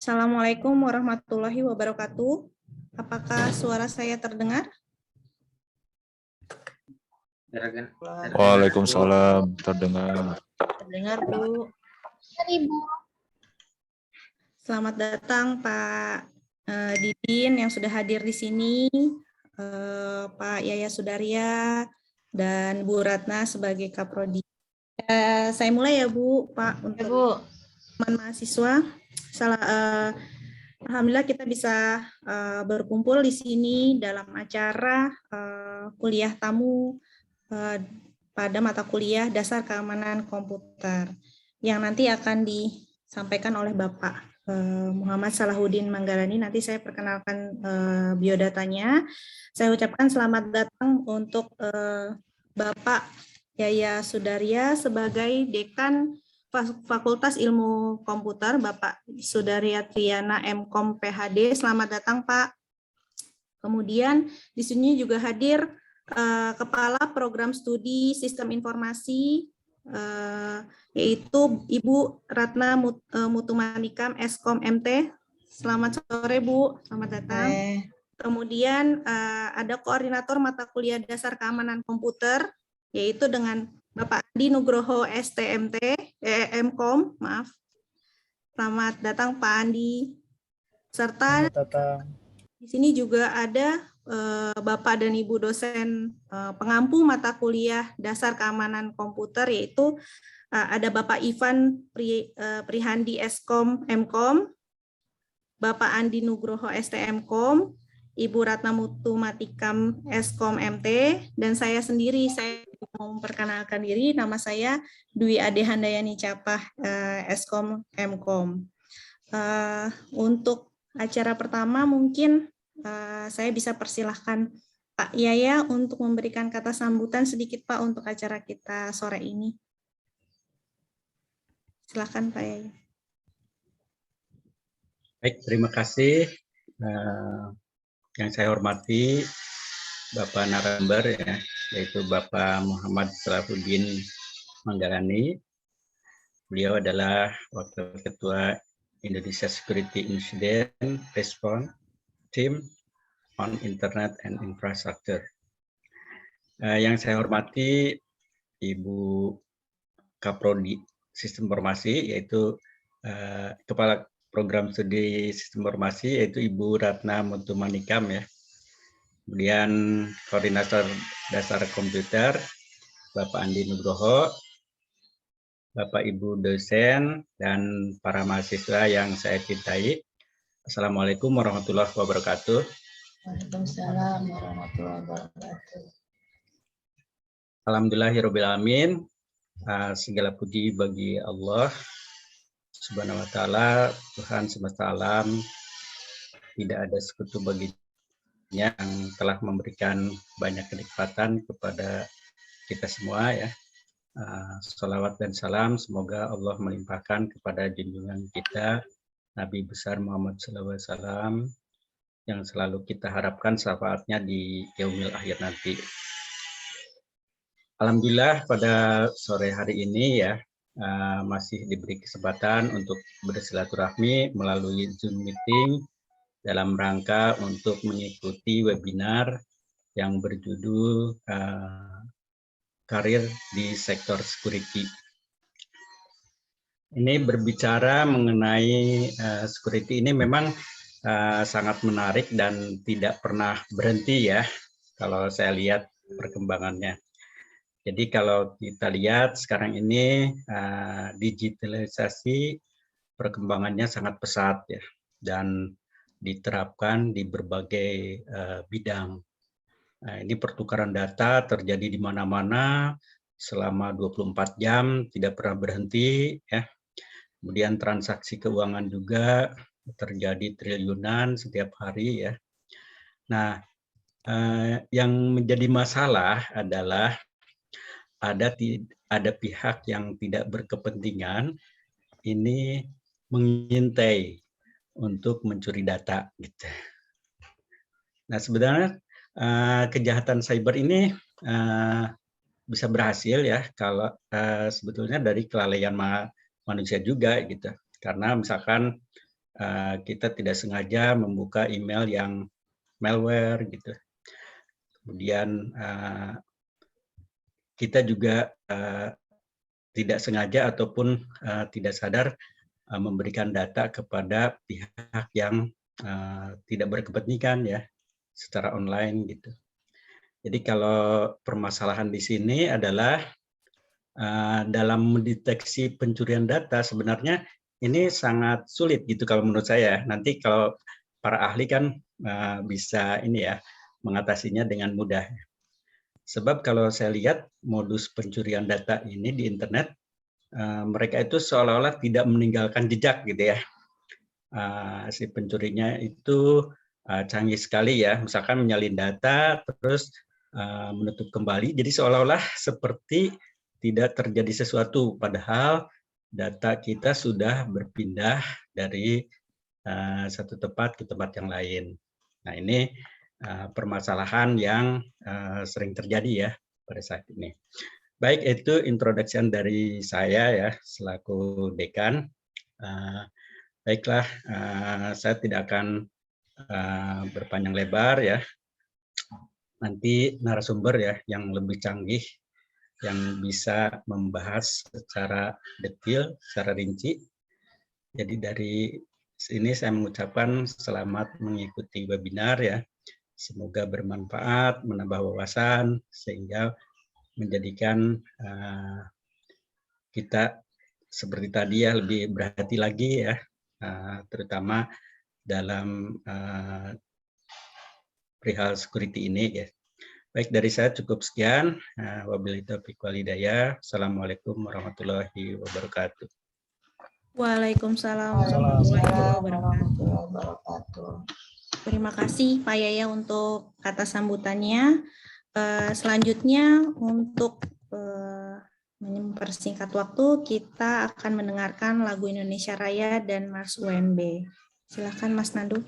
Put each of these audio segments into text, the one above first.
Assalamualaikum warahmatullahi wabarakatuh. Apakah suara saya terdengar? Waalaikumsalam, terdengar. Terdengar, Bu. Selamat datang Pak Didin yang sudah hadir di sini, Pak Yaya Sudarya, dan Bu Ratna sebagai Kaprodi. Saya mulai ya Bu, Pak, untuk teman mahasiswa. Alhamdulillah kita bisa berkumpul di sini dalam acara kuliah tamu pada mata kuliah Dasar Keamanan Komputer yang nanti akan disampaikan oleh Bapak Muhammad Salahuddin Manggarani. Nanti saya perkenalkan biodatanya. Saya ucapkan selamat datang untuk Bapak Yaya Sudarya sebagai Dekan Fakultas Ilmu Komputer, Bapak Sudarya Triana MKom PhD. Selamat datang Pak. Kemudian di sini juga hadir Kepala Program Studi Sistem Informasi, yaitu Ibu Ratna Mutumanikam Eskom MT. Selamat sore Bu, selamat datang. Kemudian ada Koordinator Mata Kuliah Dasar Keamanan Komputer, yaitu dengan Bapak Andi Nugroho STMT, MKom, maaf. Selamat datang Pak Andi. Serta di sini juga ada Bapak dan Ibu dosen pengampu mata kuliah Dasar Keamanan Komputer, yaitu ada Bapak Ivan Prihandi Eskom MKom, Bapak Andi Nugroho STMKom, Ibu Ratna Mutumatikam Eskom MT, dan saya sendiri. Saya mau memperkenalkan diri, nama saya Dwi Ade Handayani Capah, Eskom MKom. Untuk acara pertama mungkin saya bisa persilahkan Pak Yaya untuk memberikan kata sambutan sedikit Pak untuk acara kita sore ini. Silakan Pak Yaya. Baik, terima kasih. Yang saya hormati Bapak narasumber, ya, yaitu Bapak Muhammad Salahuddin Manggarani. Beliau adalah Wakil Ketua Indonesia Security Incident Response Team on Internet and Infrastructure. Yang saya hormati Ibu Kaprodi Sistem Informasi, yaitu Kepala Program Studi Sistem Informasi, yaitu Ibu Ratna Mutumanikam, ya. Kemudian Koordinator Dasar Komputer Bapak Andi Nugroho, Bapak Ibu dosen, dan para mahasiswa yang saya cintai. Assalamualaikum warahmatullahi wabarakatuh. Waalaikumsalam warahmatullahi wabarakatuh. Alhamdulillahirabbil alamin. Segala puji bagi Allah Subhanahu wa taala, Tuhan semesta alam. Tidak ada sekutu baginya, yang telah memberikan banyak kenikmatan kepada kita semua, ya. Salawat dan salam semoga Allah melimpahkan kepada junjungan kita Nabi besar Muhammad SAW, yang selalu kita harapkan syafaatnya di yaumil akhir nanti. Alhamdulillah pada sore hari ini, ya, masih diberi kesempatan untuk bersilaturahmi melalui Zoom meeting dalam rangka untuk mengikuti webinar yang berjudul Karir di Sektor Security. Ini berbicara mengenai security ini memang sangat menarik dan tidak pernah berhenti, ya, kalau saya lihat perkembangannya. Jadi kalau kita lihat sekarang ini digitalisasi perkembangannya sangat pesat, ya, dan diterapkan di berbagai bidang. Nah, ini pertukaran data terjadi di mana-mana selama 24 jam, tidak pernah berhenti, ya. Kemudian transaksi keuangan juga terjadi triliunan setiap hari, ya. Nah, yang menjadi masalah adalah ada pihak yang tidak berkepentingan ini mengintai untuk mencuri data, gitu. Nah, sebenarnya kejahatan cyber ini bisa berhasil, ya, kalau sebetulnya dari kelalaian manusia juga, gitu. Karena misalkan kita tidak sengaja membuka email yang malware gitu. Kemudian kita juga tidak sengaja ataupun tidak sadar memberikan data kepada pihak yang tidak berkepentingan ya secara online gitu. Jadi kalau permasalahan di sini adalah dalam mendeteksi pencurian data sebenarnya ini sangat sulit gitu kalau menurut saya. Nanti kalau para ahli kan bisa ini ya mengatasinya dengan mudah. Sebab kalau saya lihat modus pencurian data ini di internet, mereka itu seolah-olah tidak meninggalkan jejak gitu ya. Si pencurinya itu canggih sekali ya, misalkan menyalin data terus menutup kembali, jadi seolah-olah seperti tidak terjadi sesuatu, padahal data kita sudah berpindah dari satu tempat ke tempat yang lain. Nah ini permasalahan yang sering terjadi ya pada saat ini. Baik, itu introduction dari saya ya selaku dekan. Baiklah, saya tidak akan berpanjang lebar ya. Nanti narasumber ya yang lebih canggih yang bisa membahas secara detail, secara rinci. Jadi dari sini saya mengucapkan selamat mengikuti webinar ya. Semoga bermanfaat, menambah wawasan sehingga menjadikan kita seperti tadi ya lebih berhati lagi ya, terutama dalam perihal security ini ya. Baik, dari saya cukup sekian. Wabillahi taufiq wal hidayah. Assalamualaikum warahmatullahi wabarakatuh. Waalaikumsalam warahmatullahi wabarakatuh. Terima kasih Pak Yaya untuk kata sambutannya. Selanjutnya untuk mempersingkat waktu, kita akan mendengarkan lagu Indonesia Raya dan Mars UNB. Silakan Mas Nandu.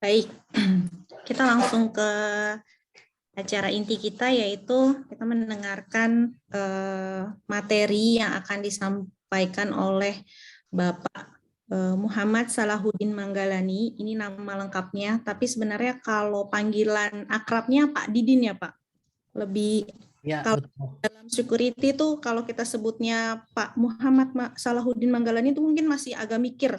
Baik, kita langsung ke acara inti kita, yaitu kita mendengarkan materi yang akan disampaikan oleh Bapak Muhammad Salahuddin Manggalani. Ini nama lengkapnya, tapi sebenarnya kalau panggilan akrabnya Pak Didin ya Pak. Lebih Ya, kalau betul. dalam security itu kalau kita sebutnya Pak Muhammad Salahuddin Manggalani itu mungkin masih agak mikir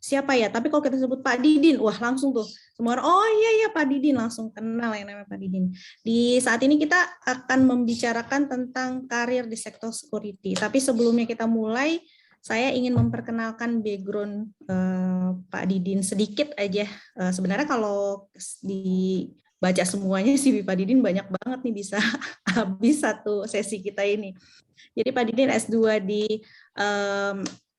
siapa ya, tapi kalau kita sebut Pak Didin, wah langsung tuh semua orang, oh iya Pak Didin, langsung kenal yang namanya Pak Didin. Di saat ini kita akan membicarakan tentang karir di sektor security, tapi sebelumnya kita mulai, saya ingin memperkenalkan background Pak Didin sedikit aja. Sebenarnya kalau dibaca semuanya sih Pak Didin banyak banget nih, bisa habis satu sesi kita ini. Jadi Pak Didin S2 di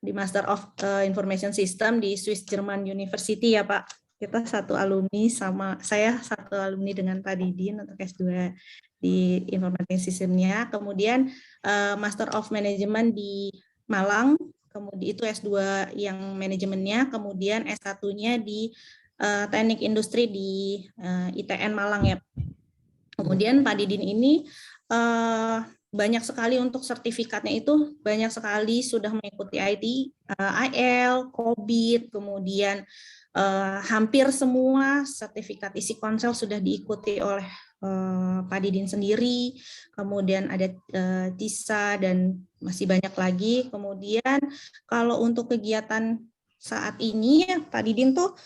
Master of Information System di Swiss German University ya Pak. Kita satu alumni, sama saya satu alumni dengan Pak Didin untuk S2 di Information Systemnya. Kemudian Master of Management di Malang, kemudian itu S2 yang manajemennya, kemudian S1-nya di Teknik Industri di ITN Malang ya. Kemudian Pak Didin ini banyak sekali untuk sertifikatnya itu, banyak sekali sudah mengikuti IL, COVID, kemudian hampir semua sertifikat isi konsel sudah diikuti oleh Pak Didin sendiri, kemudian ada TISA dan masih banyak lagi. Kemudian kalau untuk kegiatan saat ini Pak Didin tuh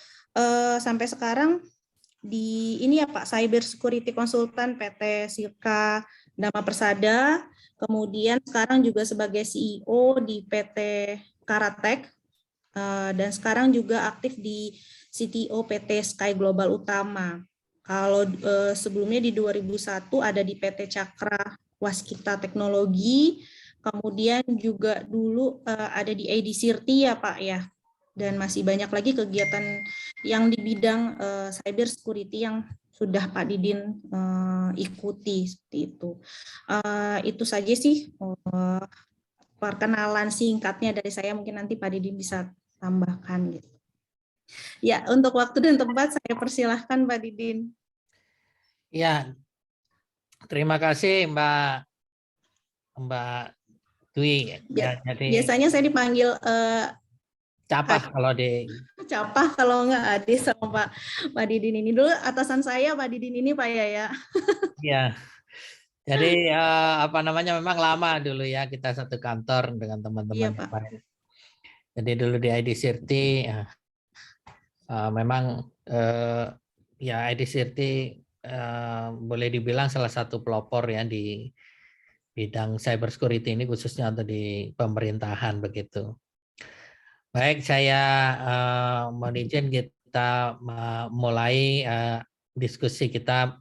sampai sekarang di ini ya Pak, Cyber Security Consultant PT Sirka Dhamma Persada, kemudian sekarang juga sebagai CEO di PT Karatek, dan sekarang juga aktif di CTO PT Sky Global Utama. Kalau sebelumnya di 2001 ada di PT Cakra Waskita Teknologi, kemudian juga dulu ada di AD Sirti ya Pak ya, dan masih banyak lagi kegiatan yang di bidang cyber security yang sudah Pak Didin ikuti seperti itu. Itu saja sih perkenalan singkatnya dari saya, mungkin nanti Pak Didin bisa tambahkan gitu. Ya, untuk waktu dan tempat saya persilahkan Pak Didin. Ya, terima kasih Mbak Dwi. Ya, jadi biasanya saya dipanggil Capah kalau di Capah, kalau enggak Ade sama Pak Didin ini. Dulu atasan saya Pak Didin ini Pak ya. ya. Jadi apa namanya, memang lama dulu ya kita satu kantor dengan teman-teman yang lain. Jadi dulu di ID Sirti memang ya ID Sirti boleh dibilang salah satu pelopor ya di bidang cyber security ini, khususnya untuk di pemerintahan begitu. Baik, saya mohon izin kita mulai diskusi kita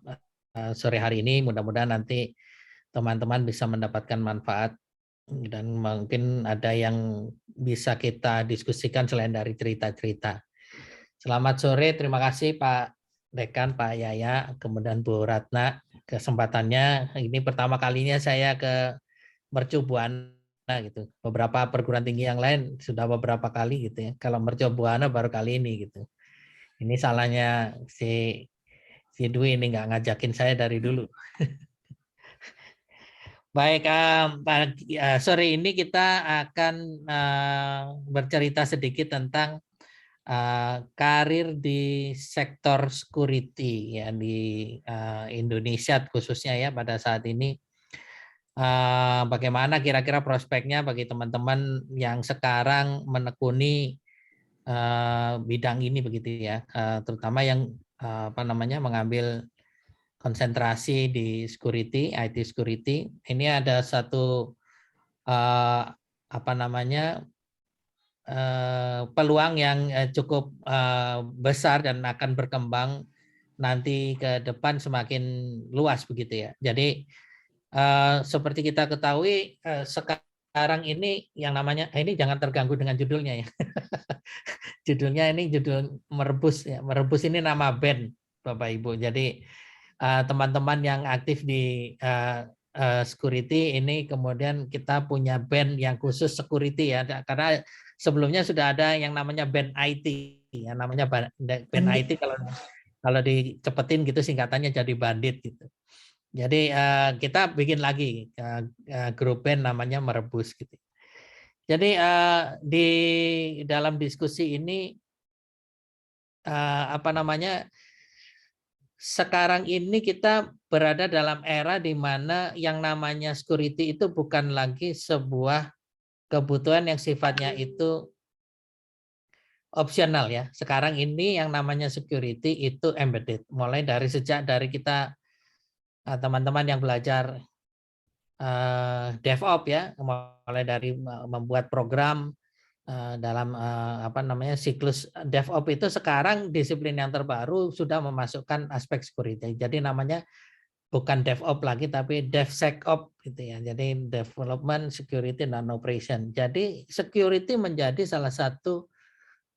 sore hari ini. Mudah-mudahan nanti teman-teman bisa mendapatkan manfaat dan mungkin ada yang bisa kita diskusikan selain dari cerita-cerita. Selamat sore, terima kasih Pak Dekan, Pak Yaya, kemudian Bu Ratna. Kesempatannya ini pertama kalinya saya ke Mercu Buana gitu. Beberapa perguruan tinggi yang lain sudah beberapa kali gitu ya. Kalau Mercu Buana baru kali ini gitu. Ini salahnya si Dwi ini nggak ngajakin saya dari dulu. Baik, sore ini kita akan bercerita sedikit tentang karir di sektor security ya di Indonesia khususnya ya pada saat ini. Bagaimana kira-kira prospeknya bagi teman-teman yang sekarang menekuni bidang ini begitu ya, terutama yang mengambil konsentrasi di security, IT security. Ini ada satu peluang yang cukup besar dan akan berkembang nanti ke depan semakin luas begitu ya. Jadi seperti kita ketahui sekarang ini yang namanya ini jangan terganggu dengan judulnya ya. Judulnya ini judul Merebus ya. Merebus ini nama band Bapak Ibu. Jadi teman-teman yang aktif di security ini kemudian kita punya band yang khusus security ya, karena sebelumnya sudah ada yang namanya band IT ya, namanya band IT. Kalau Kalau dicepetin gitu singkatannya jadi bandit gitu. Jadi kita bikin lagi grup band namanya Merebus gitu. Jadi di dalam diskusi ini apa namanya, sekarang ini kita berada dalam era di mana yang namanya security itu bukan lagi sebuah kebutuhan yang sifatnya itu opsional ya. Sekarang ini yang namanya security itu embedded. Mulai dari sejak dari kita teman-teman yang belajar DevOps ya, mulai dari membuat program dalam apa namanya siklus DevOps itu sekarang disiplin yang terbaru sudah memasukkan aspek security. Jadi namanya bukan DevOps lagi tapi DevSecOps gitu ya. Jadi Development, Security, dan Operation. Jadi security menjadi salah satu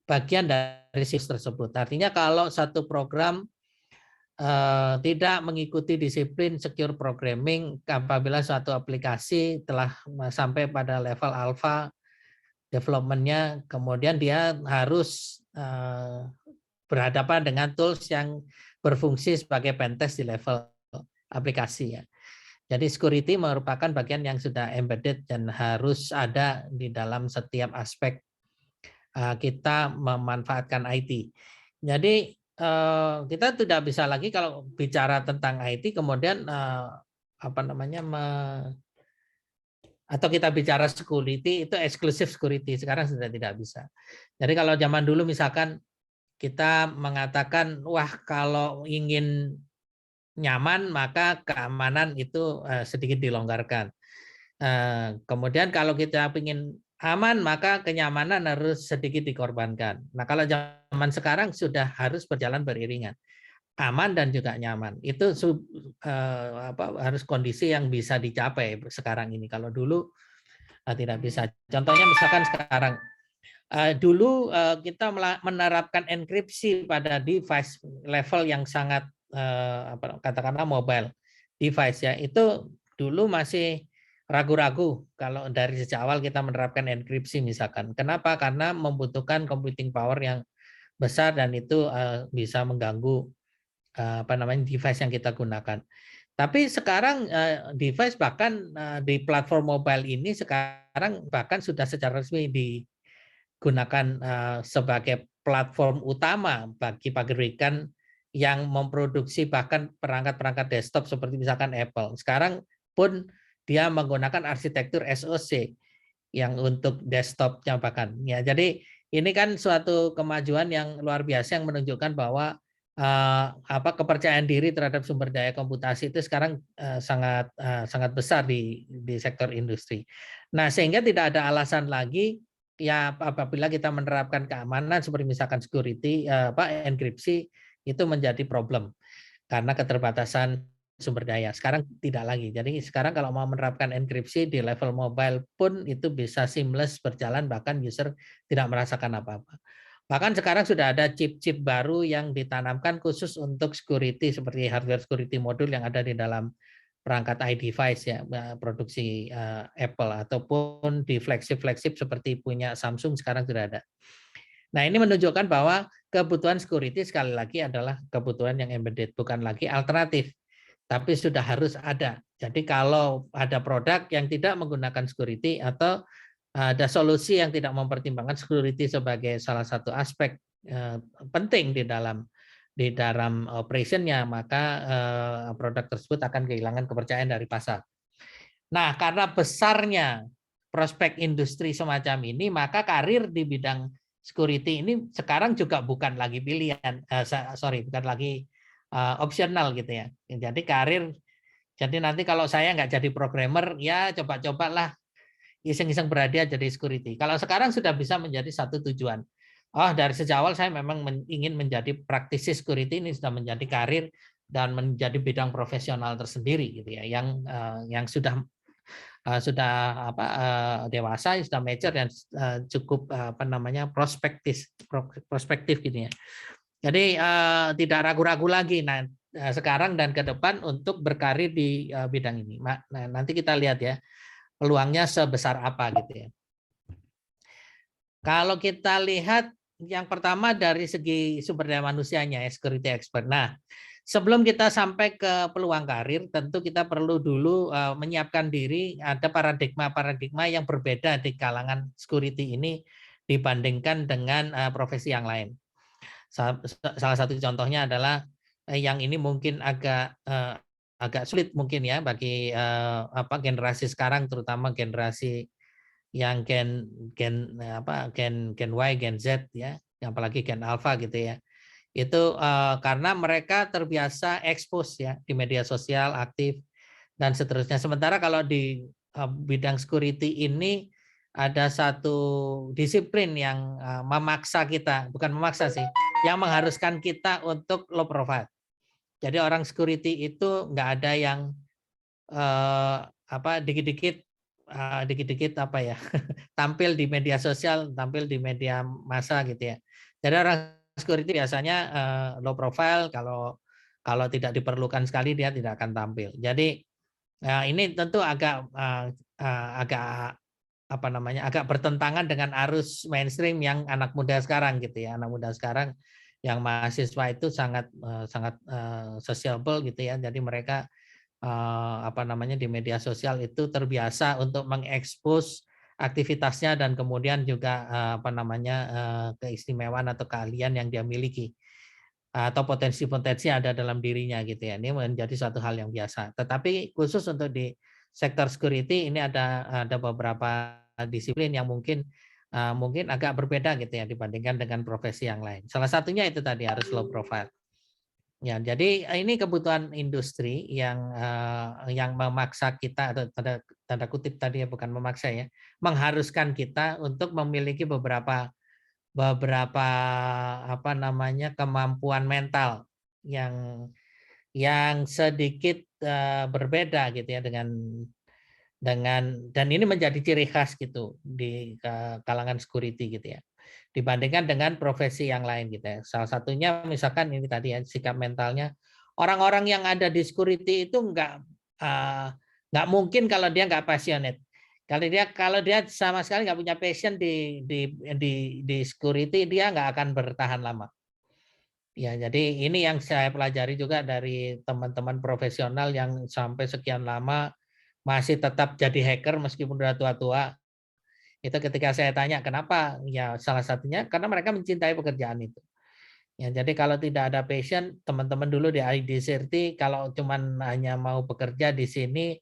bagian dari siklus tersebut. Artinya kalau satu program tidak mengikuti disiplin secure programming, apabila suatu aplikasi telah sampai pada level alpha development-nya, kemudian dia harus berhadapan dengan tools yang berfungsi sebagai pentest di level aplikasi ya. Jadi security merupakan bagian yang sudah embedded dan harus ada di dalam setiap aspek kita memanfaatkan IT. Jadi kita tidak bisa lagi kalau bicara tentang IT kemudian apa namanya atau kita bicara security itu eksklusif security, sekarang sudah tidak bisa. Jadi kalau zaman dulu misalkan kita mengatakan wah kalau ingin nyaman maka keamanan itu sedikit dilonggarkan. Kemudian kalau kita ingin aman maka kenyamanan harus sedikit dikorbankan. Nah kalau zaman sekarang sudah harus berjalan beriringan. Aman dan juga nyaman. Itu harus kondisi yang bisa dicapai sekarang ini. Kalau dulu tidak bisa. Contohnya misalkan sekarang, dulu kita menerapkan enkripsi pada device level yang sangat katakanlah mobile device ya. Itu dulu masih ragu-ragu kalau dari sejak awal kita menerapkan enkripsi misalkan. Kenapa? Karena membutuhkan computing power yang besar dan itu bisa mengganggu apa namanya device yang kita gunakan. Tapi sekarang device bahkan di platform mobile ini sekarang bahkan sudah secara resmi digunakan sebagai platform utama bagi pabrikan yang memproduksi bahkan perangkat-perangkat desktop seperti misalkan Apple. Sekarang pun dia menggunakan arsitektur SoC yang untuk desktopnya bahkan. Ya, jadi ini kan suatu kemajuan yang luar biasa yang menunjukkan bahwa kepercayaan diri terhadap sumber daya komputasi itu sekarang sangat besar di sektor industri. Nah, sehingga tidak ada alasan lagi ya apabila kita menerapkan keamanan seperti misalkan security enkripsi itu menjadi problem karena keterbatasan sumber daya. Sekarang tidak lagi. Jadi sekarang kalau mau menerapkan enkripsi di level mobile pun itu bisa seamless berjalan bahkan user tidak merasakan apa-apa. Bahkan sekarang sudah ada chip-chip baru yang ditanamkan khusus untuk security seperti hardware security module yang ada di dalam perangkat iDevice ya, produksi Apple ataupun di flagship seperti punya Samsung sekarang sudah ada. Nah, ini menunjukkan bahwa kebutuhan security sekali lagi adalah kebutuhan yang embedded, bukan lagi alternatif, tapi sudah harus ada. Jadi kalau ada produk yang tidak menggunakan security atau ada solusi yang tidak mempertimbangkan security sebagai salah satu aspek penting di dalam operationnya, maka produk tersebut akan kehilangan kepercayaan dari pasar. Nah, karena besarnya prospek industri semacam ini, maka karir di bidang security ini sekarang juga bukan lagi pilihan, bukan lagi opsional gitu ya. Jadi karir, jadi nanti kalau saya nggak jadi programmer, ya coba-cobalah iseng-iseng berhadiah jadi security. Kalau sekarang sudah bisa menjadi satu tujuan. Oh, dari sejak awal saya memang ingin menjadi praktisi security, ini sudah menjadi karir dan menjadi bidang profesional tersendiri gitu ya, yang sudah dewasa, sudah mature dan cukup prospektif gitu ya. Jadi tidak ragu-ragu lagi sekarang dan ke depan untuk berkarir di bidang ini. Nah, nanti kita lihat ya peluangnya sebesar apa gitu ya. Kalau kita lihat yang pertama dari segi sumber daya manusianya ya, security expert. Nah, sebelum kita sampai ke peluang karir, tentu kita perlu dulu menyiapkan diri ada paradigma-paradigma yang berbeda di kalangan security ini dibandingkan dengan profesi yang lain. Salah satu contohnya adalah yang ini mungkin agak sulit mungkin ya bagi generasi sekarang, terutama generasi yang gen Y, gen Z ya, apalagi gen alpha gitu ya. Itu karena mereka terbiasa expose ya di media sosial, aktif dan seterusnya. Sementara kalau di bidang security ini ada satu disiplin yang memaksa kita, bukan memaksa sih, yang mengharuskan kita untuk low profile. Jadi orang security itu nggak ada yang dikit-dikit apa ya tampil di media sosial, tampil di media massa gitu ya. Jadi orang security biasanya low profile, kalau tidak diperlukan sekali dia tidak akan tampil. Jadi ini tentu agak agak bertentangan dengan arus mainstream yang anak muda sekarang gitu ya. Anak muda sekarang yang mahasiswa itu sangat sociable gitu ya. Jadi mereka di media sosial itu terbiasa untuk mengekspos aktivitasnya dan kemudian juga keistimewaan atau keahlian yang dia miliki atau potensi-potensi ada dalam dirinya gitu ya. Ini menjadi suatu hal yang biasa. Tetapi khusus untuk di sektor security ini ada beberapa disiplin yang mungkin agak berbeda gitu ya dibandingkan dengan profesi yang lain. Salah satunya itu tadi harus low profile. Ya, jadi ini kebutuhan industri yang memaksa kita, atau tanda kutip tadi ya, bukan memaksa ya, mengharuskan kita untuk memiliki beberapa kemampuan mental yang sedikit berbeda gitu ya dengan dan ini menjadi ciri khas gitu di kalangan security gitu ya, dibandingkan dengan profesi yang lain gitu ya. Salah satunya misalkan ini tadi ya, sikap mentalnya. Orang-orang yang ada di security itu nggak mungkin kalau dia nggak passionate. Kalau dia sama sekali nggak punya passion di security, dia nggak akan bertahan lama. Ya, jadi ini yang saya pelajari juga dari teman-teman profesional yang sampai sekian lama masih tetap jadi hacker meskipun udah tua-tua. Itu ketika saya tanya kenapa, ya salah satunya karena mereka mencintai pekerjaan itu. Ya, jadi kalau tidak ada passion, teman-teman dulu di IDCRT kalau cuman hanya mau bekerja di sini,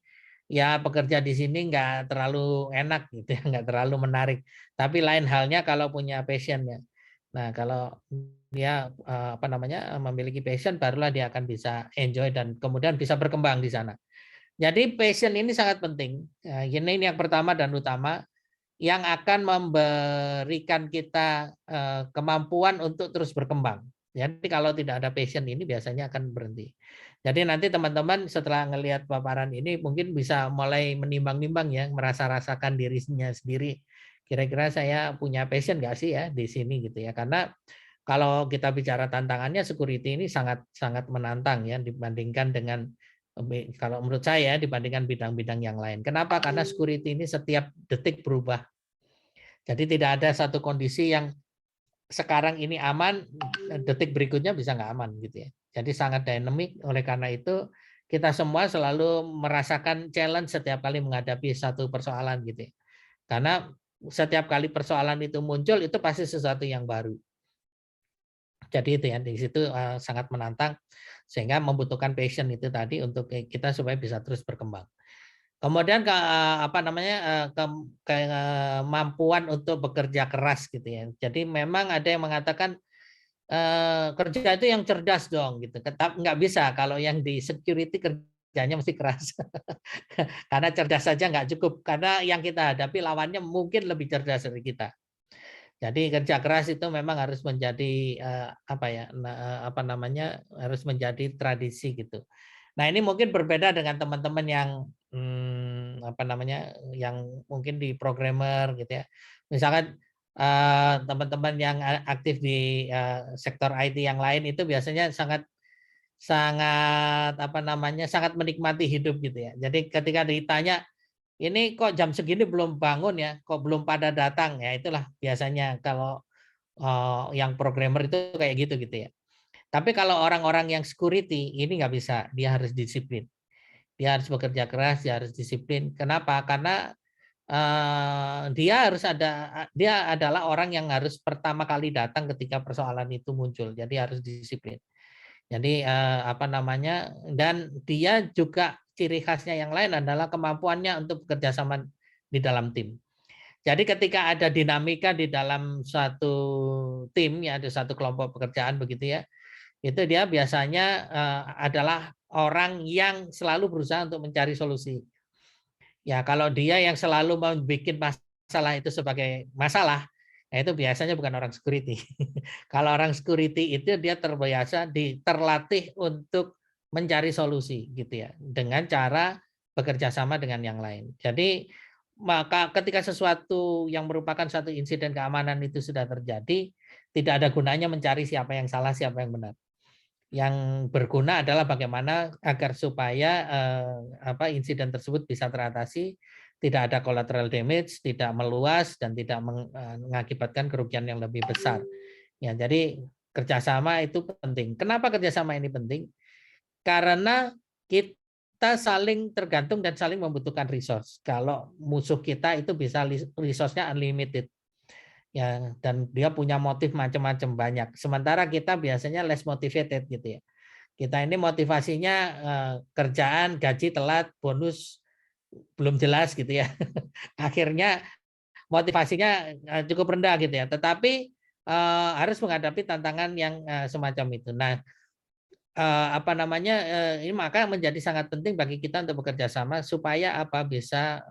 ya bekerja di sini nggak terlalu enak gitu ya, nggak terlalu menarik. Tapi lain halnya kalau punya passionnya. Nah, kalau dia memiliki passion, barulah dia akan bisa enjoy dan kemudian bisa berkembang di sana. Jadi passion ini sangat penting. Ini yang pertama dan utama yang akan memberikan kita kemampuan untuk terus berkembang. Jadi kalau tidak ada passion ini biasanya akan berhenti. Jadi nanti teman-teman setelah ngelihat paparan ini mungkin bisa mulai menimbang-nimbang ya, merasa-rasakan dirinya sendiri. Kira-kira saya punya passion nggak sih ya di sini gitu ya. Karena kalau kita bicara tantangannya, security ini sangat sangat menantang ya dibandingkan dengan, kalau menurut saya dibandingkan bidang-bidang yang lain. Kenapa? Karena security ini setiap detik berubah. Jadi tidak ada satu kondisi yang sekarang ini aman, detik berikutnya bisa nggak aman gitu ya. Jadi sangat dinamik. Oleh karena itu kita semua selalu merasakan challenge setiap kali menghadapi satu persoalan gitu ya. Karena setiap kali persoalan itu muncul itu pasti sesuatu yang baru. Jadi itu ya, di situ sangat menantang sehingga membutuhkan passion itu tadi untuk kita supaya bisa terus berkembang. Kemudian kemampuan untuk bekerja keras gitu ya. Jadi memang ada yang mengatakan kerja itu yang cerdas dong gitu. Tetap nggak bisa kalau yang di security kerjanya mesti keras. Karena cerdas saja nggak cukup. Karena yang kita hadapi lawannya mungkin lebih cerdas dari kita. Jadi kerja keras itu memang harus menjadi harus menjadi tradisi gitu. Nah ini mungkin berbeda dengan teman-teman yang yang mungkin di programmer gitu ya. Misalkan teman-teman yang aktif di sektor IT yang lain itu biasanya sangat menikmati hidup gitu ya. Jadi ketika ditanya ini kok jam segini belum bangun ya, kok belum pada datang ya, itulah biasanya kalau yang programmer itu kayak gitu ya. Tapi kalau orang-orang yang security ini nggak bisa, dia harus disiplin. Dia harus bekerja keras, dia harus disiplin. Kenapa? Karena dia adalah orang yang harus pertama kali datang ketika persoalan itu muncul. Jadi harus disiplin. Jadi apa namanya? Dan dia juga ciri khasnya yang lain adalah kemampuannya untuk bekerja sama di dalam tim. Jadi ketika ada dinamika di dalam suatu tim, ya ada satu kelompok pekerjaan begitu ya, itu dia biasanya adalah orang yang selalu berusaha untuk mencari solusi. Ya, kalau dia yang selalu membuat masalah itu sebagai masalah, ya itu biasanya bukan orang security. Kalau orang security itu dia terlatih untuk mencari solusi gitu ya, dengan cara bekerja sama dengan yang lain. Jadi maka ketika sesuatu yang merupakan satu insiden keamanan itu sudah terjadi, tidak ada gunanya mencari siapa yang salah, siapa yang benar. Yang berguna adalah bagaimana agar supaya insiden tersebut bisa teratasi, tidak ada collateral damage, tidak meluas dan tidak mengakibatkan kerugian yang lebih besar. Ya, jadi kerjasama itu penting. Kenapa kerjasama ini penting? Karena kita saling tergantung dan saling membutuhkan resource. Kalau musuh kita itu bisa resource-nya unlimited. Ya, dan dia punya motif macam-macam banyak. Sementara kita biasanya less motivated gitu ya. Kita ini motivasinya kerjaan, gaji telat, bonus belum jelas gitu ya. Akhirnya motivasinya cukup rendah gitu ya. Tetapi harus menghadapi tantangan yang semacam itu. Nah, ini maka menjadi sangat penting bagi kita untuk bekerja sama supaya bisa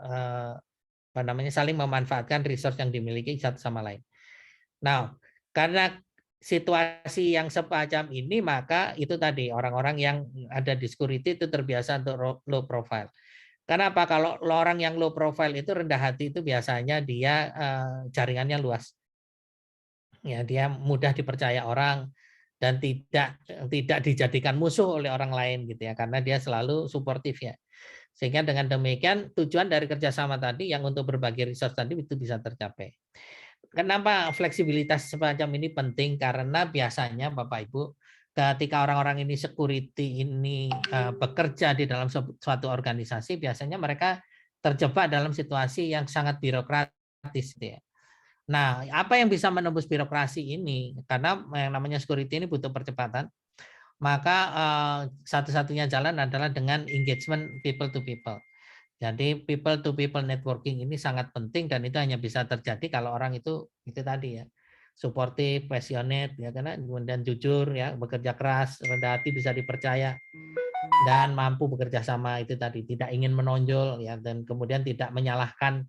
saling memanfaatkan resource yang dimiliki satu sama lain. Nah, karena situasi yang semacam ini, maka itu tadi orang-orang yang ada di security itu terbiasa untuk low profile. Kenapa? Kalau orang yang low profile itu rendah hati itu biasanya dia jaringannya luas. Ya, dia mudah dipercaya orang dan tidak dijadikan musuh oleh orang lain gitu ya, karena dia selalu suportif ya. Sehingga dengan demikian tujuan dari kerjasama tadi yang untuk berbagi resource tadi itu bisa tercapai. Kenapa fleksibilitas semacam ini penting? Karena biasanya Bapak Ibu, ketika orang-orang ini security ini bekerja di dalam suatu organisasi, biasanya mereka terjebak dalam situasi yang sangat birokratis. Ya. Nah, apa yang bisa menembus birokrasi ini? Karena yang namanya security ini butuh percepatan, maka satu-satunya jalan adalah dengan engagement people to people. Jadi people to people networking ini sangat penting dan itu hanya bisa terjadi kalau orang itu tadi ya, suportif, passionate ya, karena kemudian jujur ya, bekerja keras, rendah hati, bisa dipercaya dan mampu bekerja sama itu tadi, tidak ingin menonjol ya, dan kemudian tidak menyalahkan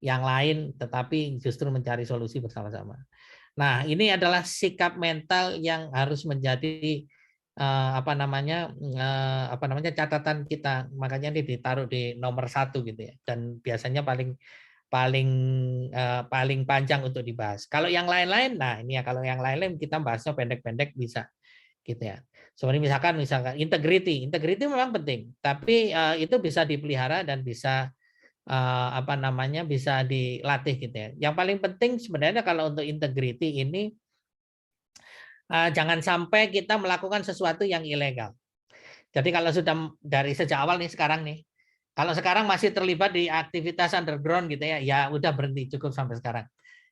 yang lain tetapi justru mencari solusi bersama-sama. Nah, ini adalah sikap mental yang harus menjadi catatan kita, makanya ini ditaruh di nomor 1 gitu ya, dan biasanya paling panjang untuk dibahas. Kalau yang lain-lain, nah ini ya, kalau yang lain-lain kita bahasnya pendek-pendek bisa gitu ya. Seperti misalkan integrity memang penting, tapi itu bisa dipelihara dan bisa bisa dilatih gitu ya. Yang paling penting sebenarnya kalau untuk integrity ini, jangan sampai kita melakukan sesuatu yang ilegal. Jadi kalau sudah dari sejak awal nih sekarang nih, kalau sekarang masih terlibat di aktivitas underground gitu ya, ya udah berhenti, cukup sampai sekarang.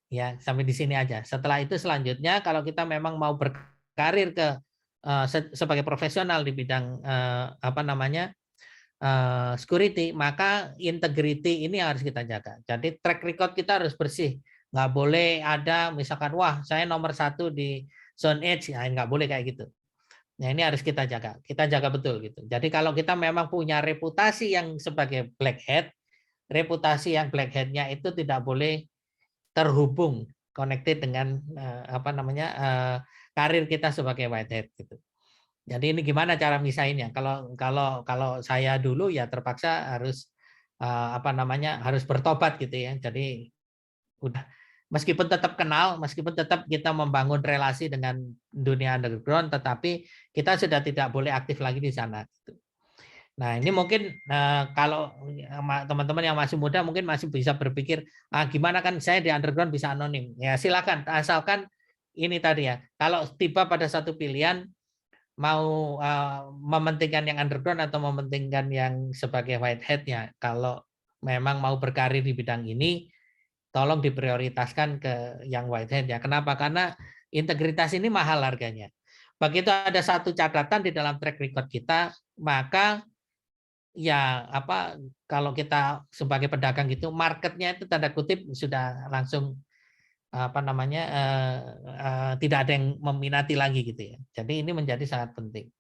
Ya, sampai di sini aja. Setelah itu selanjutnya kalau kita memang mau berkarir sebagai profesional di bidang security, maka integrity ini harus kita jaga. Jadi track record kita harus bersih. Nggak boleh ada misalkan, wah saya nomor 1 di zone edge, ya nggak boleh kayak gitu. Nah ini harus kita jaga betul gitu. Jadi kalau kita memang punya reputasi yang sebagai black hat, reputasi yang black hat-nya itu tidak boleh terhubung, connected dengan karir kita sebagai white hat gitu. Jadi ini gimana cara misahinnya? Kalau saya dulu ya terpaksa harus harus bertobat gitu ya. Jadi udah meskipun tetap kenal, meskipun tetap kita membangun relasi dengan dunia underground, tetapi kita sudah tidak boleh aktif lagi di sana. Nah ini mungkin kalau teman-teman yang masih muda mungkin masih bisa berpikir, gimana kan saya di underground bisa anonim? Ya silakan, asalkan ini tadi ya, kalau tiba pada satu pilihan mau mementingkan yang underground atau mementingkan yang sebagai white hat ya, kalau memang mau berkarir di bidang ini, tolong diprioritaskan ke yang white hat ya. Kenapa? Karena integritas ini mahal harganya. Begitu ada satu catatan di dalam track record kita, maka ya apa kalau kita sebagai pedagang gitu, marketnya itu tanda kutip sudah langsung apa namanya tidak ada yang meminati lagi gitu ya. Jadi ini menjadi sangat penting.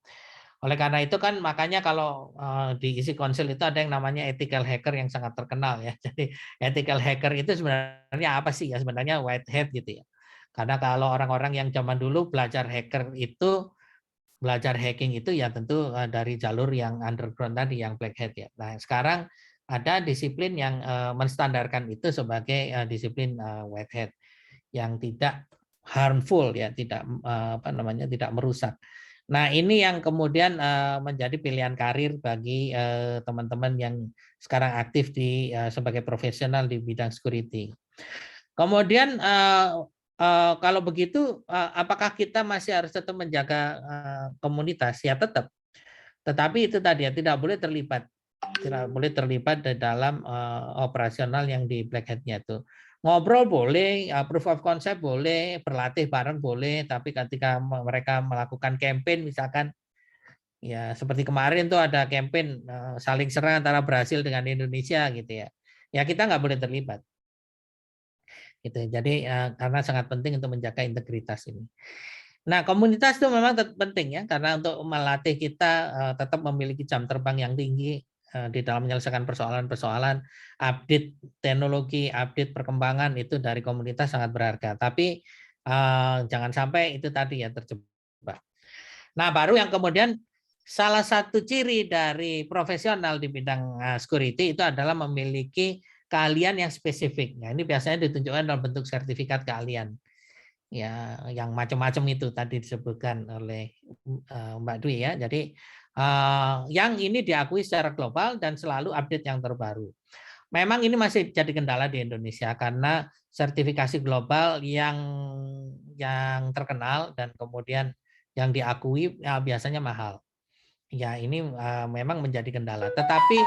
Oleh karena itu kan makanya kalau di isi konsil itu ada yang namanya ethical hacker yang sangat terkenal ya. Jadi ethical hacker itu sebenarnya apa sih ya? Sebenarnya white hat gitu ya. Karena kalau orang-orang yang zaman dulu belajar hacking itu ya tentu dari jalur yang underground tadi, yang black hat ya. Nah sekarang ada disiplin yang menstandarkan itu sebagai disiplin white hat yang tidak harmful ya, tidak apa namanya, tidak merusak. Nah, ini yang kemudian menjadi pilihan karir bagi teman-teman yang sekarang aktif di sebagai profesional di bidang security. Kemudian kalau begitu apakah kita masih harus tetap menjaga komunitas? Ya tetap. Tetapi itu tadi ya, tidak boleh terlibat di dalam operasional yang di black hat-nya itu. Ngobrol boleh, proof of concept boleh, berlatih bareng boleh, tapi ketika mereka melakukan campaign misalkan, ya seperti kemarin tuh ada campaign saling serang antara Brasil dengan Indonesia gitu ya, ya kita nggak boleh terlibat. Gitu. Jadi karena sangat penting untuk menjaga integritas ini. Nah komunitas itu memang penting ya, karena untuk melatih kita tetap memiliki jam terbang yang tinggi di dalam menyelesaikan persoalan-persoalan, update teknologi, update perkembangan itu dari komunitas sangat berharga. Tapi jangan sampai itu tadi ya terjebak. Nah baru yang kemudian salah satu ciri dari profesional di bidang security itu adalah memiliki keahlian yang spesifik. Nah ini biasanya ditunjukkan dalam bentuk sertifikat keahlian. Ya, yang macam-macam itu tadi disebutkan oleh Mbak Dwi ya. Jadi yang ini diakui secara global dan selalu update yang terbaru. Memang ini masih jadi kendala di Indonesia karena sertifikasi global yang terkenal dan kemudian yang diakui ya, biasanya mahal. Ya ini memang menjadi kendala. Tetapi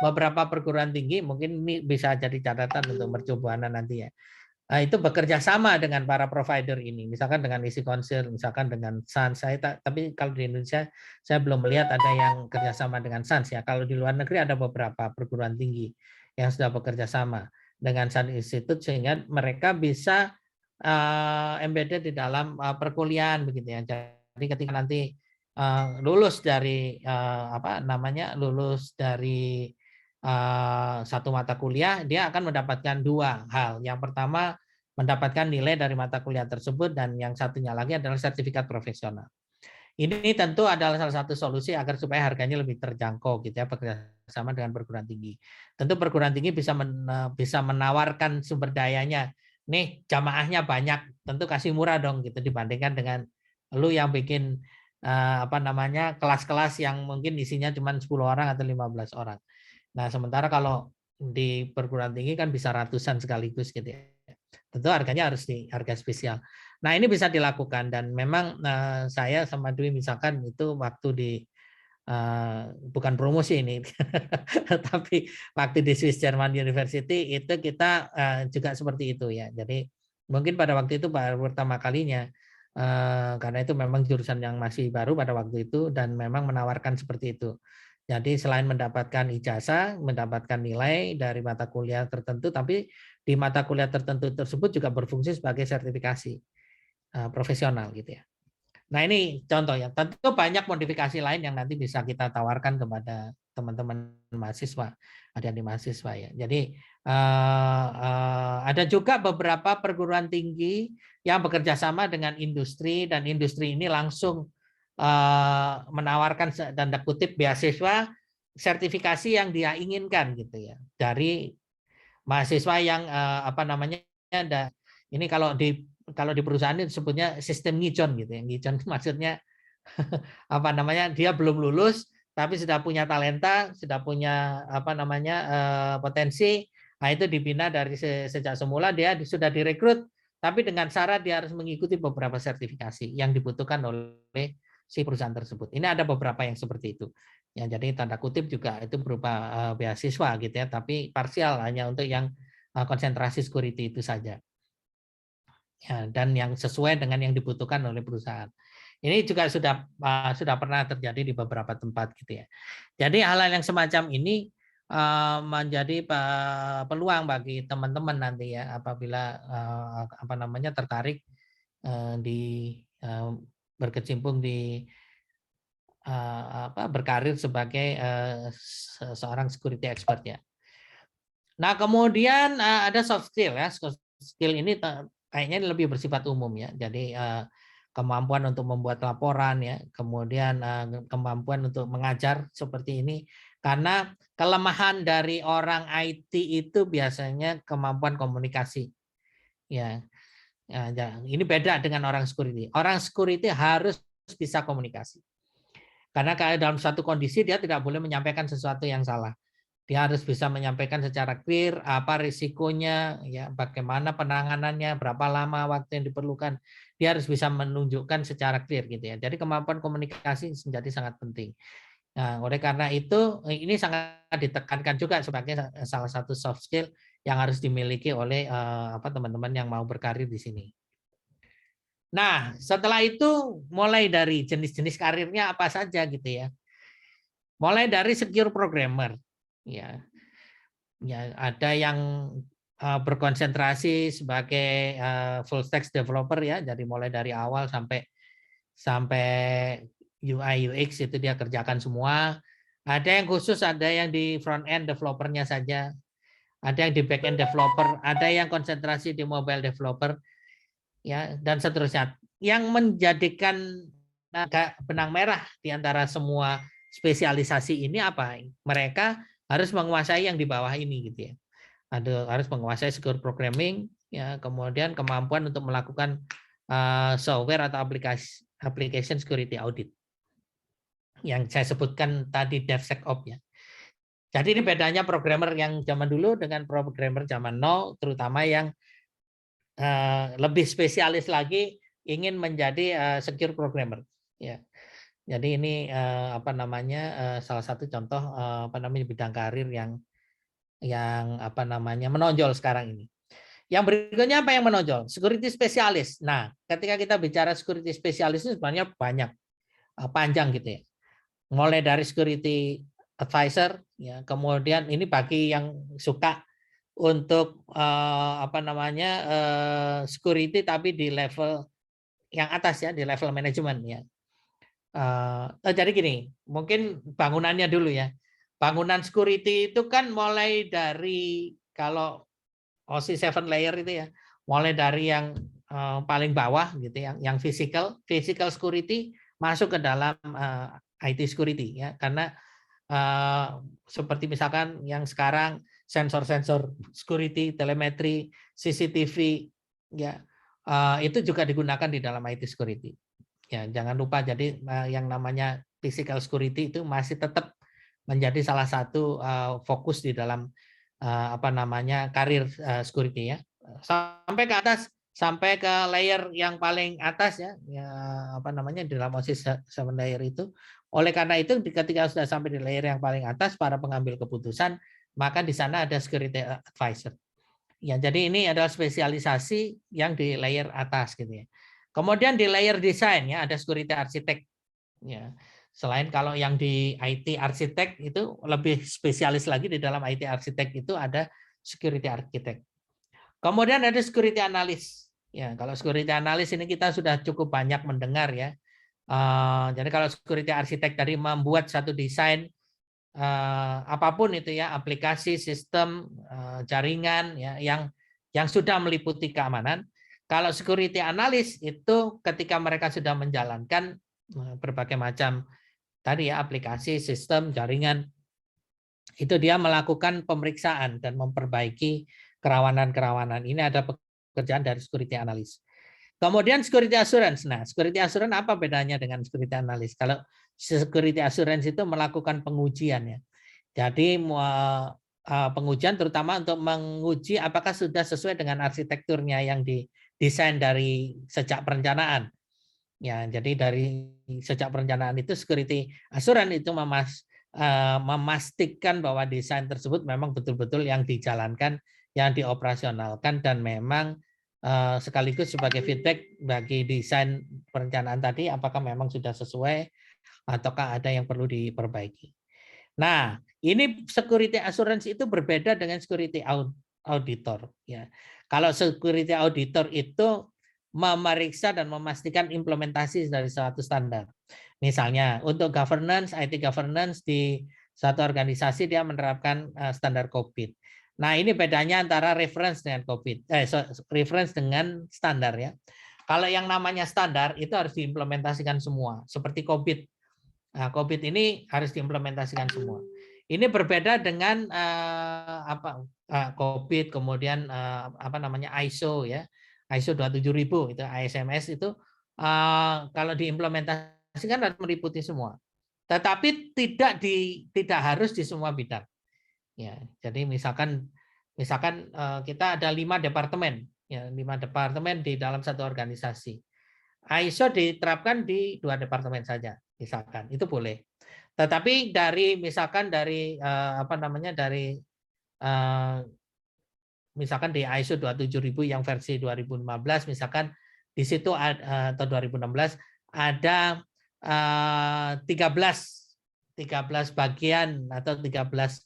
beberapa perguruan tinggi mungkin ini bisa jadi catatan untuk mercubuana nanti ya. Nah, itu bekerja sama dengan para provider ini, misalkan dengan isi konsil, misalkan dengan SANS. Tapi kalau di Indonesia saya belum melihat ada yang kerjasama dengan SANS ya. Kalau di luar negeri ada beberapa perguruan tinggi yang sudah bekerja sama dengan SANS Institute sehingga mereka bisa embedded di dalam perkuliahan begitu ya. Jadi ketika nanti lulus dari lulus dari satu mata kuliah, dia akan mendapatkan dua hal. Yang pertama, mendapatkan nilai dari mata kuliah tersebut, dan yang satunya lagi adalah sertifikat profesional. Ini tentu adalah salah satu solusi agar supaya harganya lebih terjangkau gitu ya, bekerjasama dengan perguruan tinggi. Tentu perguruan tinggi bisa menawarkan sumber dayanya. Nih jamaahnya banyak, tentu kasih murah dong gitu dibandingkan dengan lu yang bikin kelas-kelas yang mungkin isinya cuma 10 orang atau 15 orang. Nah, sementara kalau di perguruan tinggi kan bisa ratusan sekaligus gitu ya. Tentu harganya harus di harga spesial. Nah, ini bisa dilakukan dan memang saya sama Dwi misalkan itu waktu di bukan promosi ini, tapi waktu di Swiss German University itu kita juga seperti itu ya. Jadi mungkin pada waktu itu baru pertama kalinya karena itu memang jurusan yang masih baru pada waktu itu dan memang menawarkan seperti itu. Jadi selain mendapatkan ijazah, mendapatkan nilai dari mata kuliah tertentu, tapi di mata kuliah tertentu tersebut juga berfungsi sebagai sertifikasi profesional gitu ya. Nah ini contoh ya. Tentu banyak modifikasi lain yang nanti bisa kita tawarkan kepada teman-teman mahasiswa, adik-adik mahasiswa ya. Jadi ada juga beberapa perguruan tinggi yang bekerja sama dengan industri dan industri ini langsung menawarkan tanda kutip beasiswa sertifikasi yang dia inginkan gitu ya dari mahasiswa yang ini kalau di perusahaan ini disebutnya sistem ngicon gitu ya. Ngicon maksudnya dia belum lulus tapi sudah punya talenta, sudah punya potensi. Nah itu dibina dari sejak semula, dia sudah direkrut tapi dengan syarat dia harus mengikuti beberapa sertifikasi yang dibutuhkan oleh si perusahaan tersebut. Ini ada beberapa yang seperti itu. Ya, jadi tanda kutip juga itu berupa beasiswa gitu ya, tapi parsial hanya untuk yang konsentrasi security itu saja. Ya, dan yang sesuai dengan yang dibutuhkan oleh perusahaan. Ini juga sudah pernah terjadi di beberapa tempat gitu ya. Jadi hal-hal yang semacam ini menjadi peluang bagi teman-teman nanti ya apabila tertarik berkecimpung di berkarir sebagai seorang security expert ya. Nah kemudian ada soft skill ya. Soft skill ini kayaknya lebih bersifat umum ya. Jadi kemampuan untuk membuat laporan ya, kemudian kemampuan untuk mengajar seperti ini. Karena kelemahan dari orang IT itu biasanya kemampuan komunikasi. Ya, ini beda dengan orang security. Orang security harus bisa komunikasi. Karena dalam suatu kondisi dia tidak boleh menyampaikan sesuatu yang salah. Dia harus bisa menyampaikan secara clear apa risikonya, ya, bagaimana penanganannya, berapa lama waktu yang diperlukan. Dia harus bisa menunjukkan secara clear gitu ya. Jadi kemampuan komunikasi menjadi sangat penting. Nah, oleh karena itu ini sangat ditekankan juga sebagai salah satu soft skill yang harus dimiliki oleh teman-teman yang mau berkarir di sini. Nah, setelah itu mulai dari jenis-jenis karirnya apa saja gitu ya. Mulai dari secure programmer, ya ada yang berkonsentrasi sebagai full stack developer ya, jadi mulai dari awal sampai UI UX itu dia kerjakan semua. Ada yang khusus, ada yang di front end developernya saja, ada yang di back end developer, ada yang konsentrasi di mobile developer, ya dan seterusnya. Yang menjadikan benang merah di antara semua spesialisasi ini apa? Mereka harus menguasai yang di bawah ini gitu ya. Harus menguasai secure programming, ya kemudian kemampuan untuk melakukan software atau application security audit yang saya sebutkan tadi DevSecOps ya. Jadi ini bedanya programmer yang zaman dulu dengan programmer zaman now, terutama yang lebih spesialis lagi ingin menjadi secure programmer ya. Jadi ini salah satu contoh bidang karir yang menonjol sekarang ini. Yang berikutnya apa yang menonjol? Security spesialis. Nah, ketika kita bicara security spesialis itu sebenarnya banyak, panjang gitu ya. Mulai dari security advisor, ya, kemudian ini bagi yang suka untuk security tapi di level yang atas ya, di level manajemen ya. Jadi gini, mungkin bangunannya dulu ya. Bangunan security itu kan mulai dari kalau OSI 7 layer itu ya, mulai dari yang paling bawah gitu yang physical security masuk ke dalam IT security ya, karena seperti misalkan yang sekarang sensor-sensor security, telemetri, CCTV ya, itu juga digunakan di dalam IT security. Ya, jangan lupa jadi yang namanya physical security itu masih tetap menjadi salah satu fokus di dalam karir security ya. Sampai ke atas, sampai ke layer yang paling atas ya, di dalam OSI 7 layer itu. Oleh karena itu ketika sudah sampai di layer yang paling atas, para pengambil keputusan, maka di sana ada security advisor. Ya, jadi ini adalah spesialisasi yang di layer atas gitu ya. Kemudian di layer desain ya ada security architect. Ya. Selain kalau yang di IT architect itu lebih spesialis lagi, di dalam IT architect itu ada security architect. Kemudian ada security analyst. Ya, kalau security analyst ini kita sudah cukup banyak mendengar ya. Jadi kalau security architect tadi membuat satu desain apapun itu ya, aplikasi, sistem, jaringan ya yang sudah meliputi keamanan. Kalau security analyst itu ketika mereka sudah menjalankan berbagai macam tadi ya aplikasi, sistem, jaringan, itu dia melakukan pemeriksaan dan memperbaiki kerawanan-kerawanan. Ini ada pekerjaan dari security analyst. Kemudian security assurance. Nah, security assurance apa bedanya dengan security analyst? Kalau security assurance itu melakukan pengujian ya. Jadi pengujian terutama untuk menguji apakah sudah sesuai dengan arsitekturnya yang didesain dari sejak perencanaan. Ya, jadi dari sejak perencanaan itu security assurance itu memastikan bahwa desain tersebut memang betul-betul yang dijalankan, yang dioperasionalkan dan memang sekaligus sebagai feedback bagi desain perencanaan tadi apakah memang sudah sesuai ataukah ada yang perlu diperbaiki. Nah, ini security assurance itu berbeda dengan security auditor. Ya, kalau security auditor itu memeriksa dan memastikan implementasi dari suatu standar. Misalnya untuk governance, IT governance di suatu organisasi dia menerapkan standar COVID. Nah, ini bedanya antara reference dengan COVID, reference dengan standar ya. Kalau yang namanya standar itu harus diimplementasikan semua, seperti COVID. Nah, COVID ini harus diimplementasikan semua. Ini berbeda dengan COVID, kemudian ISO ya, ISO 27000 itu ISMS itu kalau diimplementasikan harus meliputi semua. Tetapi tidak harus di semua bidang. Ya, jadi misalkan kita ada 5 departemen, ya 5 departemen di dalam satu organisasi. ISO diterapkan di 2 departemen saja, misalkan itu boleh. Tetapi misalkan dari misalkan di ISO 27000 yang versi 2015 misalkan di situ atau 2016 ada 13 bagian atau 13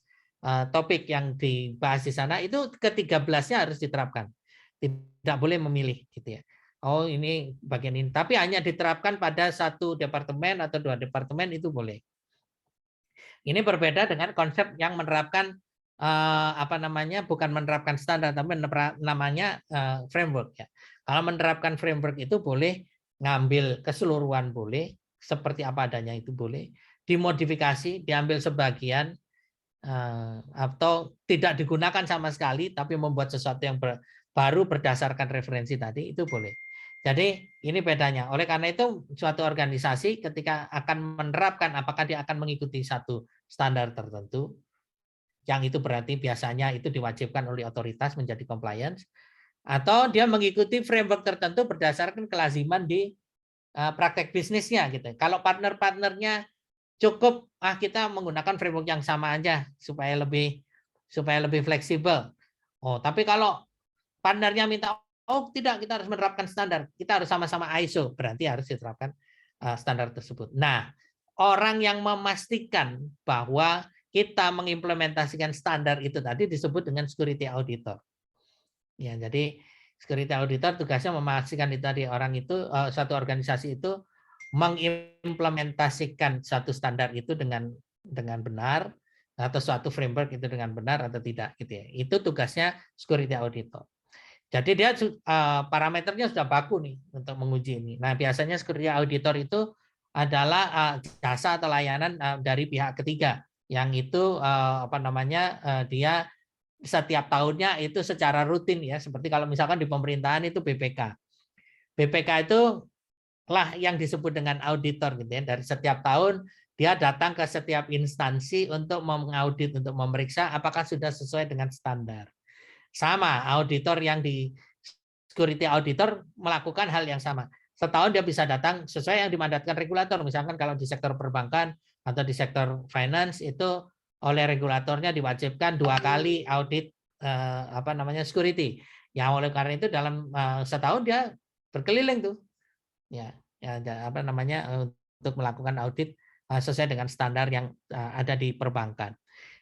topik yang dibahas di sana, itu ke-13-nya harus diterapkan. Tidak boleh memilih gitu ya. Oh, ini bagian ini, tapi hanya diterapkan pada satu departemen atau 2 departemen itu boleh. Ini berbeda dengan konsep yang menerapkan bukan menerapkan standar tapi namanya framework ya. Kalau menerapkan framework itu boleh ngambil keseluruhan, boleh seperti apa adanya itu boleh, dimodifikasi, diambil sebagian atau tidak digunakan sama sekali tapi membuat sesuatu yang baru berdasarkan referensi tadi itu boleh. Jadi ini bedanya. Oleh karena itu suatu organisasi ketika akan menerapkan apakah dia akan mengikuti satu standar tertentu, yang itu berarti biasanya itu diwajibkan oleh otoritas menjadi compliance, atau dia mengikuti framework tertentu berdasarkan kelaziman di praktek bisnisnya gitu. Kalau partner-partnernya cukup kita menggunakan framework yang sama aja supaya lebih fleksibel. Oh, tapi kalau partnernya minta oh tidak, kita harus menerapkan standar, kita harus sama-sama ISO, berarti harus diterapkan standar tersebut. Nah, orang yang memastikan bahwa kita mengimplementasikan standar itu tadi disebut dengan security auditor. Ya, jadi security auditor tugasnya memastikan itu tadi orang itu satu organisasi itu mengimplementasikan satu standar itu dengan benar atau suatu framework itu dengan benar atau tidak gitu ya. Itu tugasnya security auditor. Jadi dia parameternya sudah baku nih untuk menguji ini. Nah, biasanya security auditor itu adalah jasa atau layanan dari pihak ketiga yang itu dia setiap tahunnya itu secara rutin ya, seperti kalau misalkan di pemerintahan itu BPK. BPK itu lah yang disebut dengan auditor gitu ya. Dari setiap tahun dia datang ke setiap instansi untuk mengaudit, untuk memeriksa apakah sudah sesuai dengan standar. Sama, auditor yang di security auditor melakukan hal yang sama. Setahun dia bisa datang sesuai yang dimandatkan regulator. Misalkan kalau di sektor perbankan atau di sektor finance itu oleh regulatornya diwajibkan 2 kali audit security. Ya oleh karena itu dalam setahun dia berkeliling tuh. Ya untuk melakukan audit sesuai dengan standar yang ada di perbankan.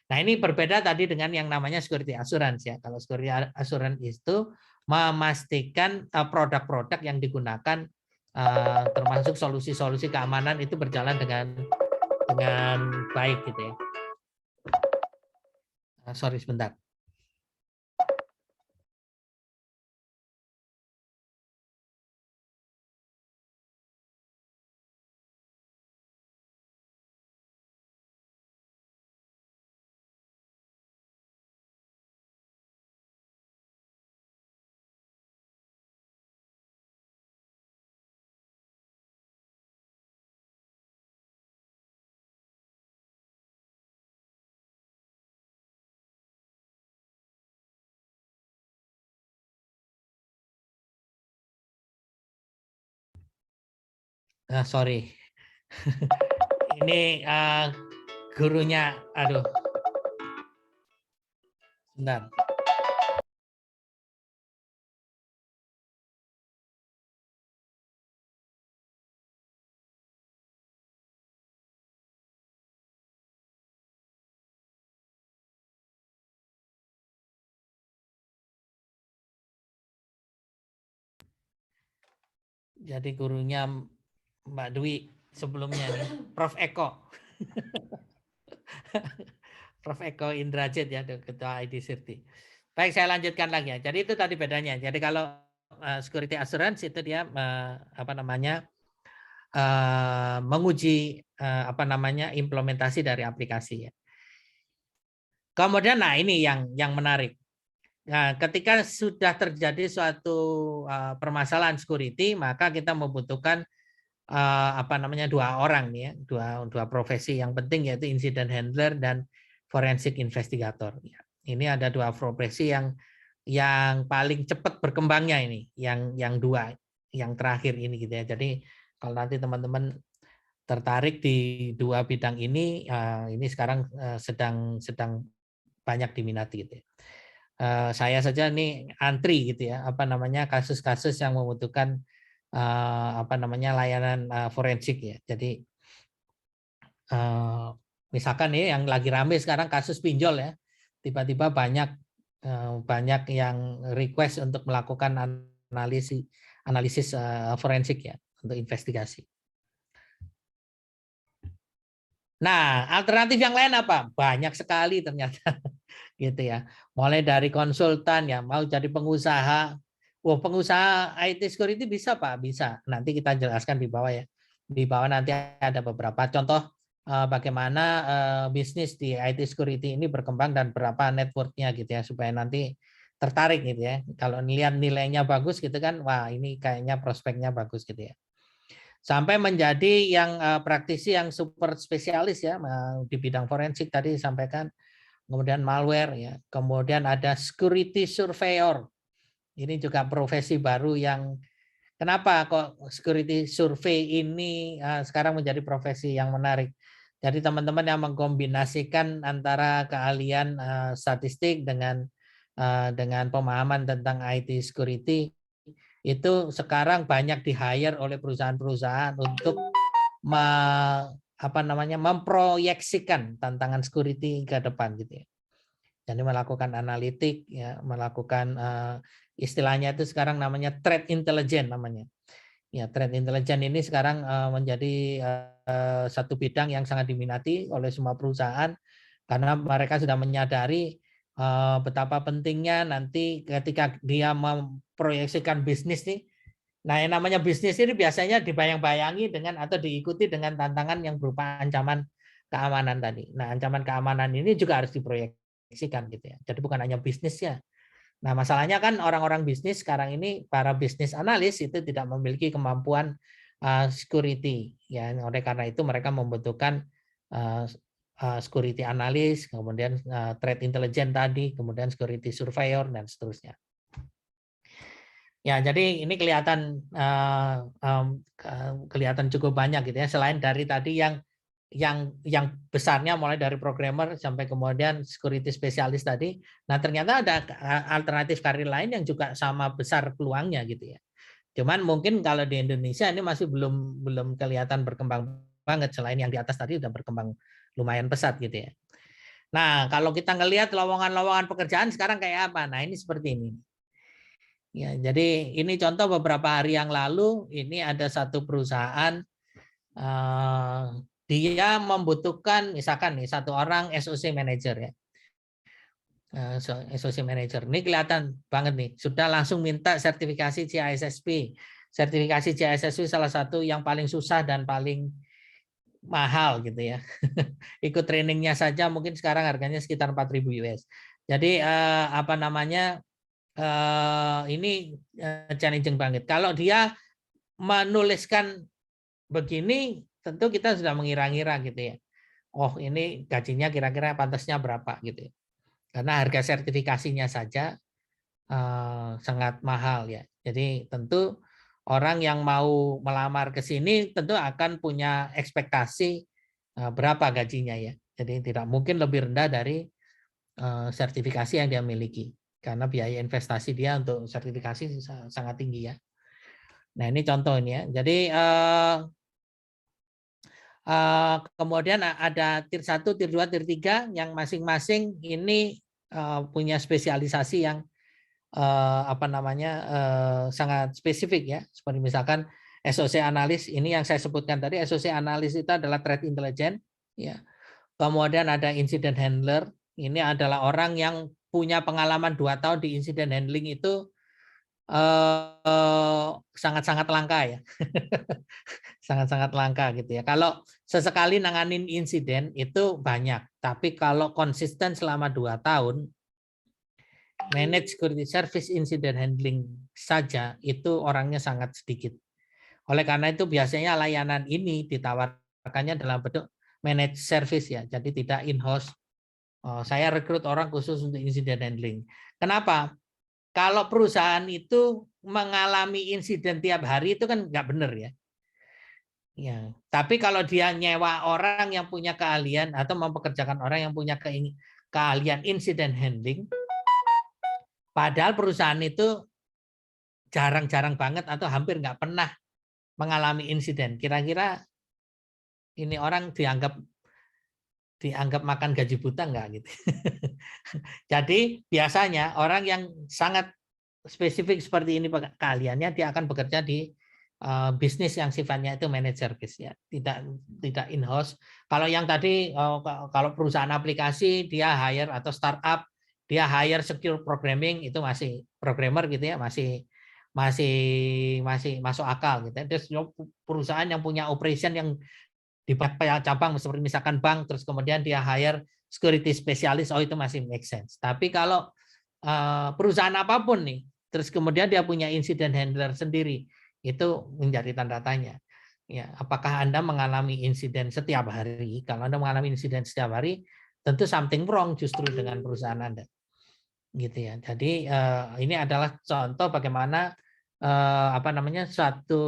Nah, ini berbeda tadi dengan yang namanya security assurance ya. Kalau security assurance itu memastikan produk-produk yang digunakan termasuk solusi-solusi keamanan itu berjalan dengan baik gitu ya. Sorry sebentar. Sorry. Ini gurunya, aduh. Bentar. Jadi gurunya Mbak Dwi sebelumnya nih, Prof. Eko. Prof. Eko Indrajit ya, Ketua ID Sirti. Baik, saya lanjutkan lagi ya. Jadi itu tadi bedanya. Jadi kalau security assurance itu dia menguji implementasi dari aplikasi ya. Kemudian nah ini yang menarik. Nah, ketika sudah terjadi suatu permasalahan security, maka kita membutuhkan dua orang nih ya, dua profesi yang penting, yaitu incident handler dan forensic investigator. Ini ada dua profesi yang paling cepat berkembangnya ini, yang dua, yang terakhir ini gitu ya. Jadi kalau nanti teman-teman tertarik di dua bidang ini sekarang sedang banyak diminati gitu ya. Saya saja nih antri gitu ya, kasus-kasus yang membutuhkan layanan forensik ya. Jadi misalkan nih yang lagi rame sekarang kasus pinjol ya, tiba-tiba banyak yang request untuk melakukan analisis forensik ya, untuk investigasi. Nah, alternatif yang lain apa? Banyak sekali ternyata gitu ya. Mulai dari konsultan ya, mau jadi pengusaha. Wah, pengusaha IT security bisa Pak? Bisa. Nanti kita jelaskan di bawah ya. Di bawah nanti ada beberapa contoh bagaimana bisnis di IT security ini berkembang dan berapa networknya gitu ya, supaya nanti tertarik gitu ya. Kalau lihat nilainya bagus gitu kan, wah ini kayaknya prospeknya bagus gitu ya. Sampai menjadi yang praktisi yang super spesialis ya di bidang forensik tadi disampaikan, kemudian malware ya, kemudian ada security surveyor. Ini juga profesi baru yang kenapa kok security survey ini sekarang menjadi profesi yang menarik. Jadi teman-teman yang mengkombinasikan antara keahlian statistik dengan pemahaman tentang IT security, itu sekarang banyak di-hire oleh perusahaan-perusahaan untuk memproyeksikan tantangan security ke depan gitu ya. Jadi melakukan analitik ya, melakukan istilahnya itu sekarang namanya threat intelligence namanya. Ya, threat intelligence ini sekarang menjadi satu bidang yang sangat diminati oleh semua perusahaan karena mereka sudah menyadari betapa pentingnya nanti ketika dia memproyeksikan bisnis nih. Nah, yang namanya bisnis ini biasanya dibayang-bayangi dengan atau diikuti dengan tantangan yang berupa ancaman keamanan tadi. Nah, ancaman keamanan ini juga harus diproyeksikan gitu ya. Jadi bukan hanya bisnisnya. Nah, masalahnya kan orang-orang bisnis sekarang ini, para bisnis analis itu tidak memiliki kemampuan security ya. Oleh karena itu mereka membutuhkan security analis, kemudian threat intelligence tadi, kemudian security surveyor dan seterusnya. Ya, jadi ini kelihatan cukup banyak gitu ya. Selain dari tadi yang besarnya mulai dari programmer sampai kemudian security spesialis tadi. Nah, ternyata ada alternatif karir lain yang juga sama besar peluangnya gitu ya. Cuman mungkin kalau di Indonesia ini masih belum kelihatan berkembang banget, selain yang di atas tadi udah berkembang lumayan pesat gitu ya. Nah, kalau kita ngelihat lowongan-lowongan pekerjaan sekarang kayak apa? Nah, ini seperti ini. Ya, jadi ini contoh beberapa hari yang lalu, ini ada satu perusahaan dia membutuhkan misalkan nih satu orang SOC manager ya. SOC manager ini kelihatan banget nih, sudah langsung minta sertifikasi CISSP. Sertifikasi CISSP salah satu yang paling susah dan paling mahal gitu ya. Ikut trainingnya saja mungkin sekarang harganya sekitar 4.000 US. Jadi ini challenging banget. Kalau dia menuliskan begini, tentu kita sudah mengira-ngira gitu ya. Oh, ini gajinya kira-kira pantasnya berapa gitu ya. Karena harga sertifikasinya saja sangat mahal ya. Jadi tentu orang yang mau melamar ke sini tentu akan punya ekspektasi berapa gajinya ya. Jadi tidak mungkin lebih rendah dari sertifikasi yang dia miliki karena biaya investasi dia untuk sertifikasi sangat tinggi ya. Nah ini contoh ini ya. Jadi kemudian ada tier 1, tier 2, tier 3 yang masing-masing ini punya spesialisasi yang sangat spesifik ya. Seperti misalkan SOC analis ini yang saya sebutkan tadi, SOC analis itu adalah threat intelligence ya. Kemudian ada incident handler, ini adalah orang yang punya pengalaman 2 tahun di incident handling itu sangat-sangat langka ya. Sangat-sangat langka gitu ya. Kalau sesekali nanganin insiden itu banyak, tapi kalau konsisten selama 2 tahun manage security service incident handling saja itu orangnya sangat sedikit. Oleh karena itu biasanya layanan ini ditawarkannya dalam bentuk manage service ya. Jadi tidak in-house. Saya rekrut orang khusus untuk incident handling. Kenapa? Kalau perusahaan itu mengalami insiden tiap hari itu kan nggak benar ya. Ya, tapi kalau dia nyewa orang yang punya keahlian atau mempekerjakan orang yang punya keahlian incident handling, padahal perusahaan itu jarang-jarang banget atau hampir nggak pernah mengalami insiden. Kira-kira ini orang dianggap makan gaji buta nggak gitu. Jadi biasanya orang yang sangat spesifik seperti ini keahliannya dia akan bekerja di bisnis yang sifatnya itu managed service ya, tidak in-house. Kalau yang tadi kalau perusahaan aplikasi dia hire atau startup dia hire secure programming itu masih programmer gitu ya, masih masuk akal gitu. Terus perusahaan yang punya operation yang di cabang seperti misalkan bank, terus kemudian dia hire security specialist, itu masih make sense. Tapi kalau perusahaan apapun nih, terus kemudian dia punya incident handler sendiri, itu menjadi tanda tanya. Ya, apakah Anda mengalami insiden setiap hari? Kalau Anda mengalami insiden setiap hari, tentu something wrong justru dengan perusahaan Anda. Gitu ya. Jadi ini adalah contoh bagaimana suatu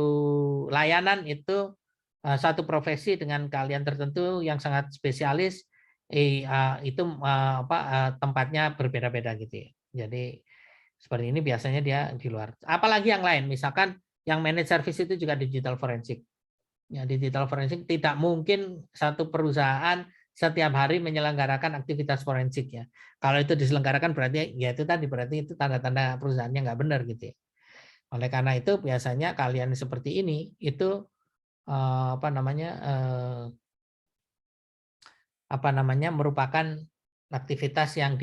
layanan itu satu profesi dengan keahlian tertentu yang sangat spesialis itu tempatnya berbeda-beda gitu ya. Jadi seperti ini biasanya dia di luar. Apalagi yang lain, misalkan yang managed service itu juga digital forensik. Ya, digital forensik tidak mungkin satu perusahaan setiap hari menyelenggarakan aktivitas forensik ya. Kalau itu diselenggarakan berarti ya itu tadi berarti itu tanda-tanda perusahaannya nggak benar gitu ya. Oleh karena itu biasanya kalian seperti ini itu merupakan aktivitas yang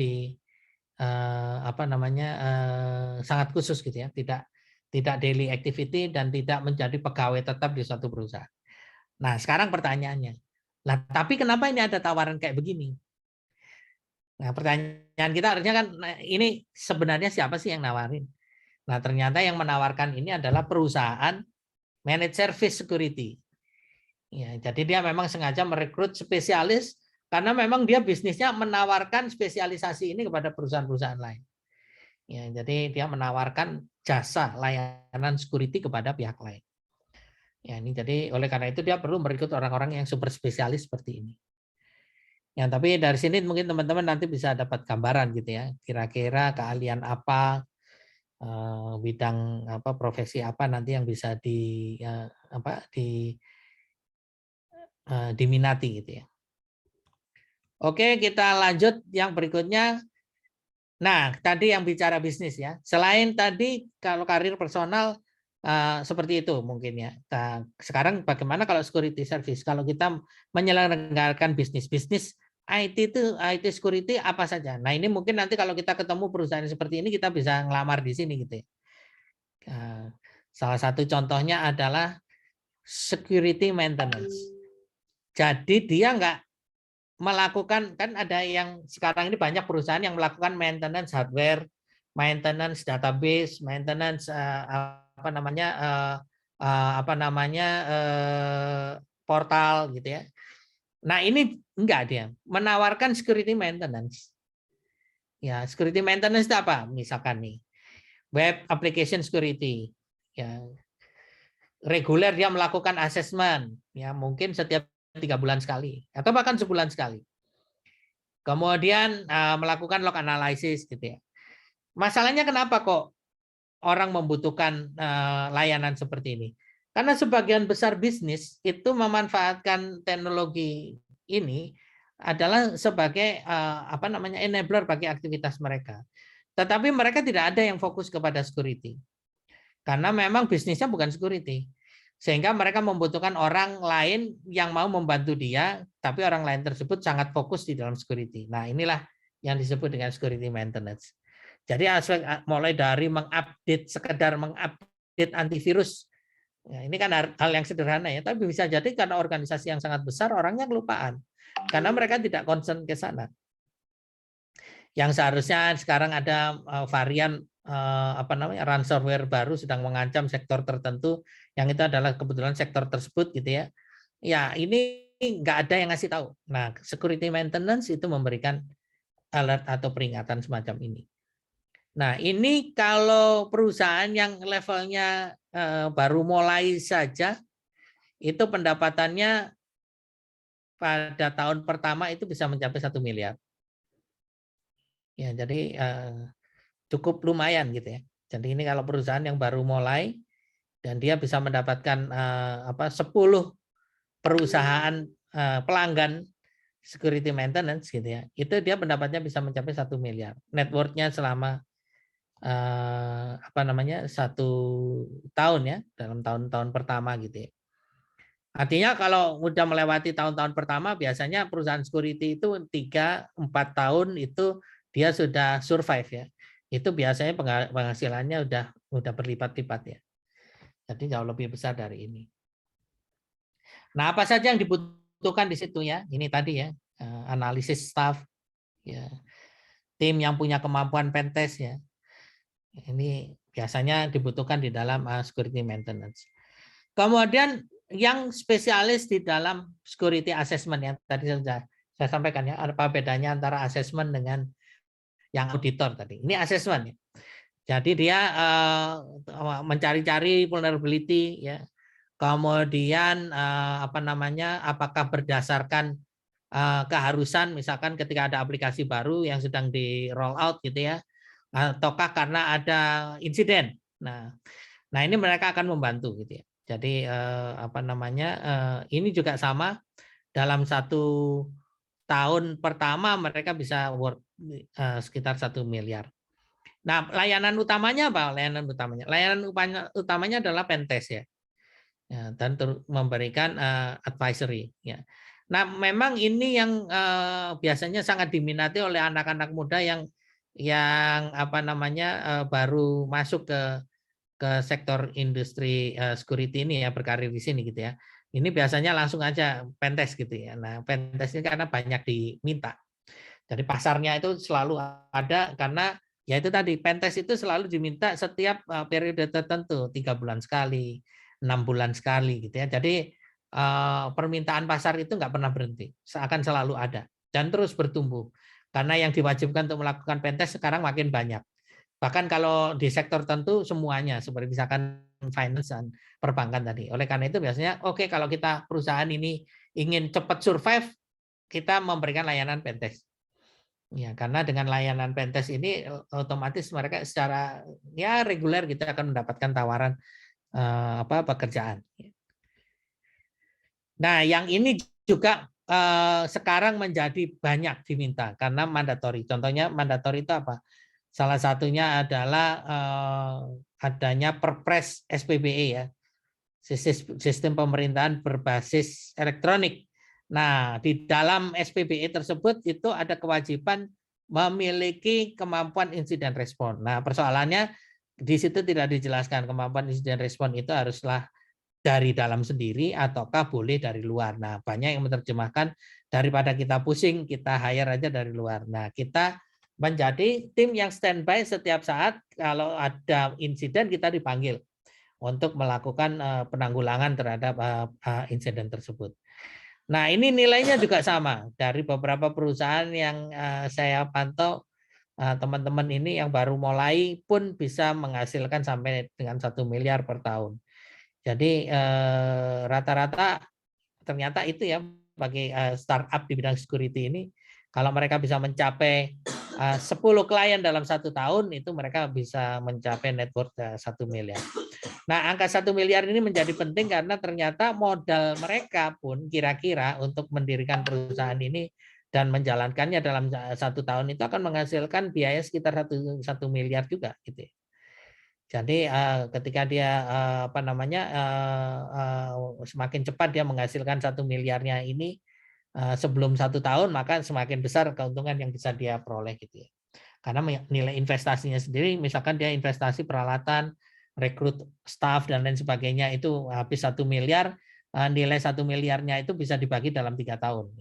sangat khusus gitu ya, tidak daily activity dan tidak menjadi pegawai tetap di suatu perusahaan. Nah, sekarang pertanyaannya, lah tapi kenapa ini ada tawaran kayak begini? Nah, pertanyaan kita harusnya kan ini sebenarnya siapa sih yang nawarin? Nah, ternyata yang menawarkan ini adalah perusahaan managed service security. Ya, jadi dia memang sengaja merekrut spesialis karena memang dia bisnisnya menawarkan spesialisasi ini kepada perusahaan-perusahaan lain. Ya, jadi dia menawarkan jasa layanan security kepada pihak lain. Ya, ini jadi oleh karena itu dia perlu merekrut orang-orang yang super spesialis seperti ini. Ya, tapi dari sini mungkin teman-teman nanti bisa dapat gambaran gitu ya. Kira-kira keahlian apa, bidang apa, profesi apa nanti yang bisa diminati gitu ya. Oke, kita lanjut yang berikutnya. Nah, tadi yang bicara bisnis ya. Selain tadi kalau karir personal seperti itu mungkin ya. Nah, sekarang bagaimana kalau security service? Kalau kita menyelenggarakan bisnis IT itu IT security apa saja. Nah, ini mungkin nanti kalau kita ketemu perusahaan seperti ini kita bisa ngelamar di sini gitu ya. Salah satu contohnya adalah security maintenance. Jadi dia nggak melakukan, kan ada yang sekarang ini banyak perusahaan yang melakukan maintenance hardware, maintenance database, maintenance portal gitu ya. Nah, ini enggak, dia menawarkan security maintenance. Ya, security maintenance itu apa? Misalkan nih, web application security. Ya. reguler dia melakukan asesmen, ya mungkin setiap 3 bulan sekali atau bahkan sebulan sekali. Kemudian melakukan log analysis gitu ya. Masalahnya kenapa kok orang membutuhkan layanan seperti ini? Karena sebagian besar bisnis itu memanfaatkan teknologi ini adalah sebagai enabler bagi aktivitas mereka. Tetapi mereka tidak ada yang fokus kepada security. Karena memang bisnisnya bukan security. Sehingga mereka membutuhkan orang lain yang mau membantu dia, tapi orang lain tersebut sangat fokus di dalam security. Nah, inilah yang disebut dengan security maintenance. Jadi aspek mulai dari sekedar mengupdate antivirus. Ya, ini kan hal yang sederhana ya, tapi bisa jadi karena organisasi yang sangat besar orangnya kelupaan. Karena mereka tidak concern ke sana. Yang seharusnya sekarang ada varian ransomware baru sedang mengancam sektor tertentu, yang itu adalah kebetulan sektor tersebut gitu ya. Ya, ini nggak ada yang ngasih tahu. Nah, security maintenance itu memberikan alert atau peringatan semacam ini. Nah, ini kalau perusahaan yang levelnya baru mulai saja, itu pendapatannya pada tahun pertama itu bisa mencapai 1 miliar. Ya, jadi cukup lumayan gitu ya. Jadi ini kalau perusahaan yang baru mulai dan dia bisa mendapatkan 10 perusahaan pelanggan security maintenance gitu ya, itu dia pendapatnya bisa mencapai 1 miliar. Net worth-nya selama 1 tahun ya, dalam tahun-tahun pertama gitu ya. Artinya kalau udah melewati tahun-tahun pertama, biasanya perusahaan security itu 3-4 tahun itu dia sudah survive ya. Itu biasanya penghasilannya udah berlipat-lipat ya. Jadi jauh lebih besar dari ini. Nah, apa saja yang dibutuhkan di situ ya? Ini tadi ya, analisis staff, ya, tim yang punya kemampuan pentest ya. Ini biasanya dibutuhkan di dalam security maintenance. Kemudian yang spesialis di dalam security assessment yang tadi sudah saya sampaikan ya, apa bedanya antara assessment dengan yang auditor tadi. Ini assessment ya. Jadi dia mencari-cari vulnerability ya. Kemudian apakah berdasarkan keharusan, misalkan ketika ada aplikasi baru yang sedang di roll out gitu ya, ataukah karena ada insiden. Nah ini mereka akan membantu gitu ya. Jadi ini juga sama, dalam 1 tahun pertama mereka bisa worth sekitar 1 miliar. Nah, layanan utamanya apa? Layanan utamanya adalah pentest ya. Ya, dan memberikan advisory ya. Nah, memang ini yang biasanya sangat diminati oleh anak-anak muda yang baru masuk ke sektor industri security ini ya, berkarir di sini gitu ya. Ini biasanya langsung aja pentest gitu ya. Nah, pentest ini karena banyak diminta. Jadi pasarnya itu selalu ada karena ya itu tadi, pentest itu selalu diminta setiap periode tertentu, 3 bulan sekali, 6 bulan sekali gitu ya. Jadi permintaan pasar itu nggak pernah berhenti, akan selalu ada dan terus bertumbuh. Karena yang diwajibkan untuk melakukan pentest sekarang makin banyak. Bahkan kalau di sektor tertentu semuanya, seperti misalkan finance dan perbankan tadi. Oleh karena itu biasanya oke, kalau kita perusahaan ini ingin cepat survive, kita memberikan layanan pentest. Ya, karena dengan layanan pentest ini otomatis mereka secara ya reguler kita akan mendapatkan tawaran pekerjaan. Nah, yang ini juga sekarang menjadi banyak diminta karena mandatori. Contohnya mandatori itu apa? Salah satunya adalah adanya Perpres SPBE ya, sistem pemerintahan berbasis elektronik. Nah, di dalam SPBE tersebut itu ada kewajiban memiliki kemampuan insiden respon. Nah, persoalannya di situ tidak dijelaskan kemampuan insiden respon itu haruslah dari dalam sendiri ataukah boleh dari luar. Nah, banyak yang menerjemahkan daripada kita pusing, kita hire aja dari luar. Nah, kita menjadi tim yang standby setiap saat kalau ada insiden kita dipanggil untuk melakukan penanggulangan terhadap insiden tersebut. Nah, ini nilainya juga sama dari beberapa perusahaan yang saya pantau, teman-teman ini yang baru mulai pun bisa menghasilkan sampai dengan 1 miliar per tahun. Jadi rata-rata ternyata itu ya bagi startup di bidang security ini, kalau mereka bisa mencapai 10 klien dalam 1 tahun, itu mereka bisa mencapai net worth 1 miliar. Nah, angka 1 miliar ini menjadi penting karena ternyata modal mereka pun kira-kira untuk mendirikan perusahaan ini dan menjalankannya dalam 1 tahun itu akan menghasilkan biaya sekitar 1 miliar juga gitu. Jadi ketika dia semakin cepat dia menghasilkan 1 miliarnya ini sebelum 1 tahun, maka semakin besar keuntungan yang bisa dia peroleh gitu ya. Karena nilai investasinya sendiri, misalkan dia investasi peralatan, rekrut staff dan lain sebagainya itu habis 1 miliar, nilai 1 miliarnya itu bisa dibagi dalam 3 tahun.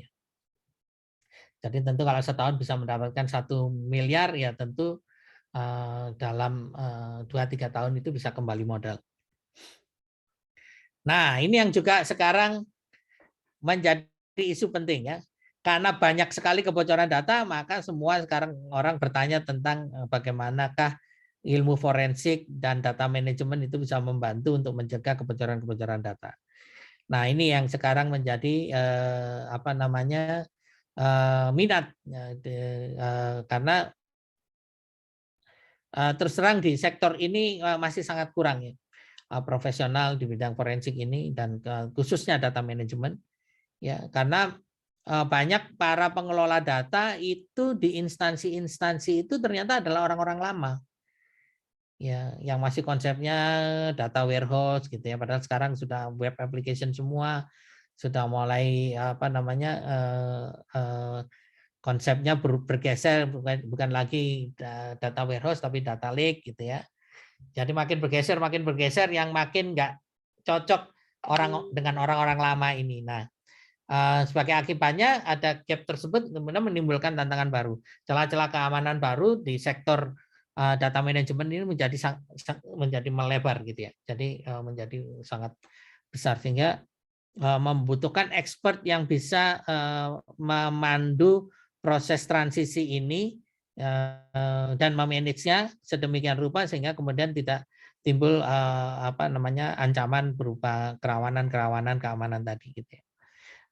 Jadi tentu kalau setahun bisa mendapatkan 1 miliar, ya tentu dalam 2-3 tahun itu bisa kembali modal. Nah, ini yang juga sekarang menjadi isu penting ya. Karena banyak sekali kebocoran data, maka semua sekarang orang bertanya tentang bagaimanakah ilmu forensik dan data manajemen itu bisa membantu untuk mencegah kebocoran-kebocoran data. Nah, ini yang sekarang menjadi minat karena terus terang di sektor ini masih sangat kurang ya profesional di bidang forensik ini dan khususnya data manajemen ya, karena banyak para pengelola data itu di instansi-instansi itu ternyata adalah orang-orang lama ya, yang masih konsepnya data warehouse gitu ya, padahal sekarang sudah web application semua, sudah mulai konsepnya bergeser, bukan lagi data warehouse tapi data lake gitu ya. Jadi makin bergeser yang makin nggak cocok dengan orang-orang lama ini. Nah, sebagai akibatnya ada gap tersebut kemudian menimbulkan tantangan baru, celah-celah keamanan baru di sektor data manajemen ini menjadi melebar gitu ya. Jadi menjadi sangat besar sehingga membutuhkan expert yang bisa memandu proses transisi ini dan memanagenya sedemikian rupa sehingga kemudian tidak timbul ancaman berupa kerawanan keamanan tadi gitu ya.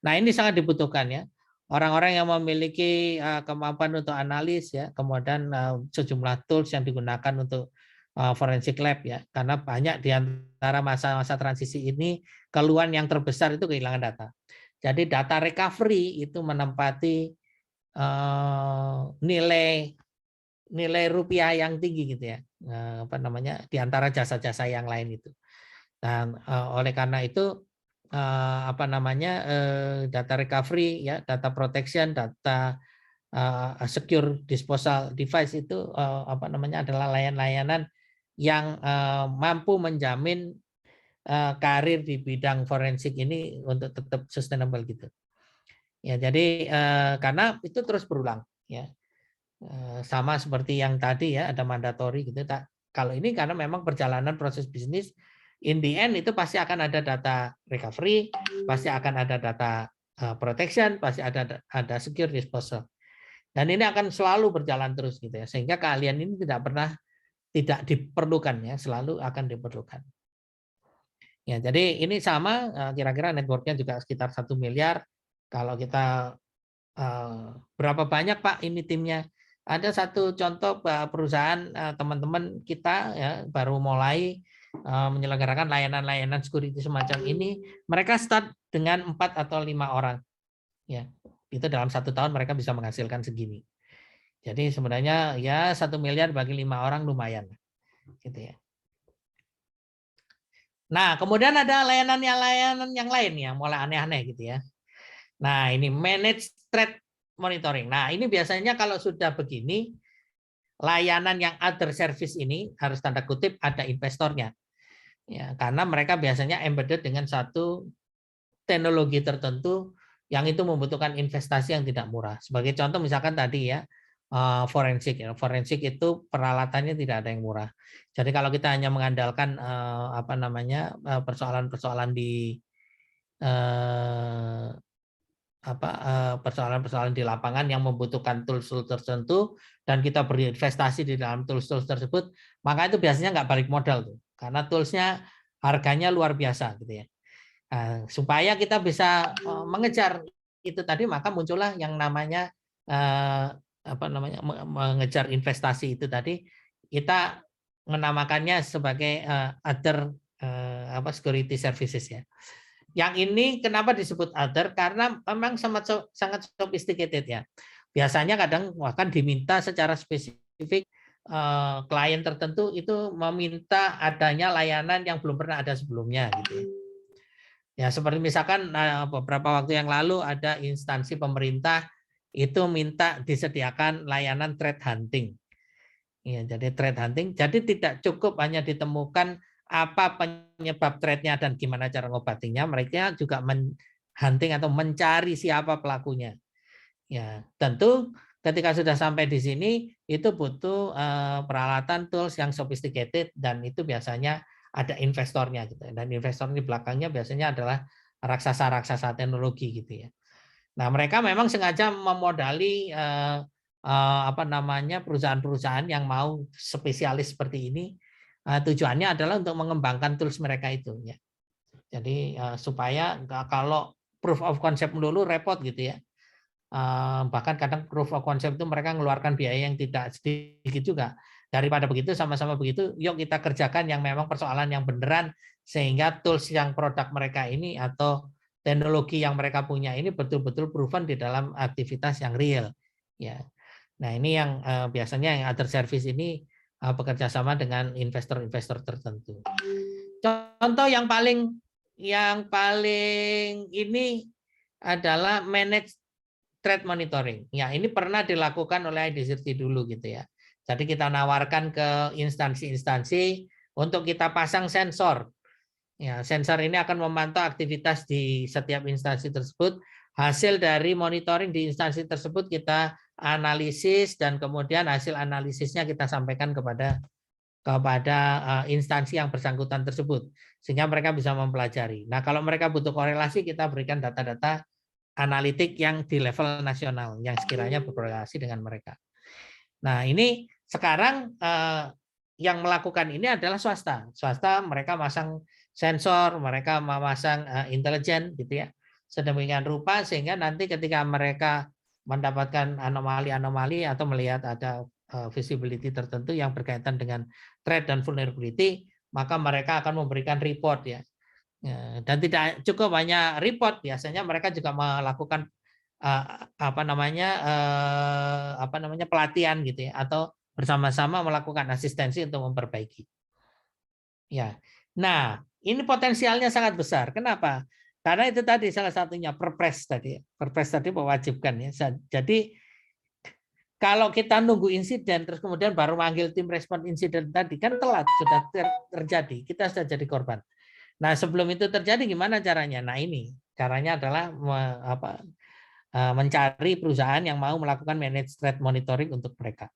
Nah, ini sangat dibutuhkan ya. Orang-orang yang memiliki kemampuan untuk analis ya, kemudian sejumlah tools yang digunakan untuk forensic lab ya. Karena banyak di antara masa-masa transisi ini keluhan yang terbesar itu kehilangan data. Jadi data recovery itu menempati nilai rupiah yang tinggi gitu ya. Di antara jasa-jasa yang lain itu. Dan oleh karena itu data recovery ya, data protection, data secure disposal device itu adalah layanan yang mampu menjamin karir di bidang forensik ini untuk tetap sustainable gitu. Ya, jadi karena itu terus berulang ya. Sama seperti yang tadi ya, ada mandatory gitu. Kalau ini karena memang perjalanan proses bisnis in the end itu pasti akan ada data recovery, pasti akan ada data protection, pasti ada secure disposal. Dan ini akan selalu berjalan terus gitu ya. Sehingga keahlian ini tidak diperlukan ya, selalu akan diperlukan. Ya, jadi ini sama kira-kira networknya juga sekitar 1 miliar. Kalau kita berapa banyak Pak ini timnya? Ada satu contoh perusahaan teman-teman kita ya baru mulai menyelenggarakan layanan-layanan security semacam ini. Mereka start dengan 4 atau 5 orang. Ya, itu dalam 1 tahun mereka bisa menghasilkan segini. Jadi sebenarnya ya 1 miliar bagi 5 orang lumayan, gitu ya. Nah, kemudian ada layanan yang lain ya, mulai aneh-aneh gitu ya. Nah, ini managed threat monitoring. Nah, ini biasanya kalau sudah begini, layanan yang other service ini harus tanda kutip ada investornya. Ya, karena mereka biasanya embedded dengan satu teknologi tertentu yang itu membutuhkan investasi yang tidak murah. Sebagai contoh misalkan tadi ya, forensik. Forensik itu peralatannya tidak ada yang murah. Jadi kalau kita hanya mengandalkan persoalan-persoalan di persoalan-persoalan di lapangan yang membutuhkan tools-tools tertentu dan kita berinvestasi di dalam tools-tools tersebut, maka itu biasanya nggak balik modal tuh, karena toolsnya harganya luar biasa gitu ya. Nah, supaya kita bisa mengejar itu tadi, maka muncullah yang namanya mengejar investasi itu tadi, kita menamakannya sebagai other security services ya. Yang ini kenapa disebut other? Karena memang sangat sophisticated ya. Biasanya kadang bahkan diminta secara spesifik klien tertentu itu meminta adanya layanan yang belum pernah ada sebelumnya gitu ya. Ya seperti misalkan beberapa waktu yang lalu ada instansi pemerintah itu minta disediakan layanan threat hunting. Ya, jadi threat hunting, jadi tidak cukup hanya ditemukan apa penyebab threat-nya dan gimana cara ngobatinya, mereka juga hunting atau mencari siapa pelakunya. Ya, tentu ketika sudah sampai di sini itu butuh peralatan tools yang sophisticated dan itu biasanya ada investornya gitu. Dan investor di belakangnya biasanya adalah raksasa-raksasa teknologi gitu ya. Nah, mereka memang sengaja memodali perusahaan-perusahaan yang mau spesialis seperti ini. Tujuannya adalah untuk mengembangkan tools mereka itu ya. Jadi supaya kalau proof of concept melulu repot gitu ya. Bahkan kadang proof of concept itu mereka mengeluarkan biaya yang tidak sedikit juga. Daripada begitu, sama-sama begitu, yuk kita kerjakan yang memang persoalan yang beneran, sehingga tools yang produk mereka ini atau teknologi yang mereka punya ini betul-betul proven di dalam aktivitas yang real. Ya. Nah ini yang biasanya yang other service ini bekerja sama dengan investor-investor tertentu. Contoh yang paling ini adalah manage threat monitoring. Ya, ini pernah dilakukan oleh IDCIRT dulu gitu ya. Jadi kita nawarkan ke instansi-instansi untuk kita pasang sensor. Ya, sensor ini akan memantau aktivitas di setiap instansi tersebut. Hasil dari monitoring di instansi tersebut kita analisis dan kemudian hasil analisisnya kita sampaikan kepada instansi yang bersangkutan tersebut sehingga mereka bisa mempelajari. Nah, kalau mereka butuh korelasi, kita berikan data-data analitik yang di level nasional yang sekiranya berkorelasi dengan mereka. Nah, ini sekarang yang melakukan ini adalah swasta. Swasta mereka masang sensor, mereka memasang intelijen gitu ya. Sedemikian rupa sehingga nanti ketika mereka mendapatkan anomali-anomali atau melihat ada visibility tertentu yang berkaitan dengan threat dan vulnerability, maka mereka akan memberikan report ya. Dan tidak cukup hanya report, biasanya mereka juga melakukan pelatihan gitu ya, atau bersama-sama melakukan asistensi untuk memperbaiki. Ya, nah ini potensialnya sangat besar. Kenapa? Karena itu tadi salah satunya Perpres tadi. Perpres tadi mewajibkan ya. Jadi kalau kita nunggu insiden terus kemudian baru manggil tim respon insiden tadi kan telat, sudah terjadi, kita sudah jadi korban. Nah, sebelum itu terjadi gimana caranya? Nah, ini caranya adalah mencari perusahaan yang mau melakukan managed threat monitoring untuk mereka.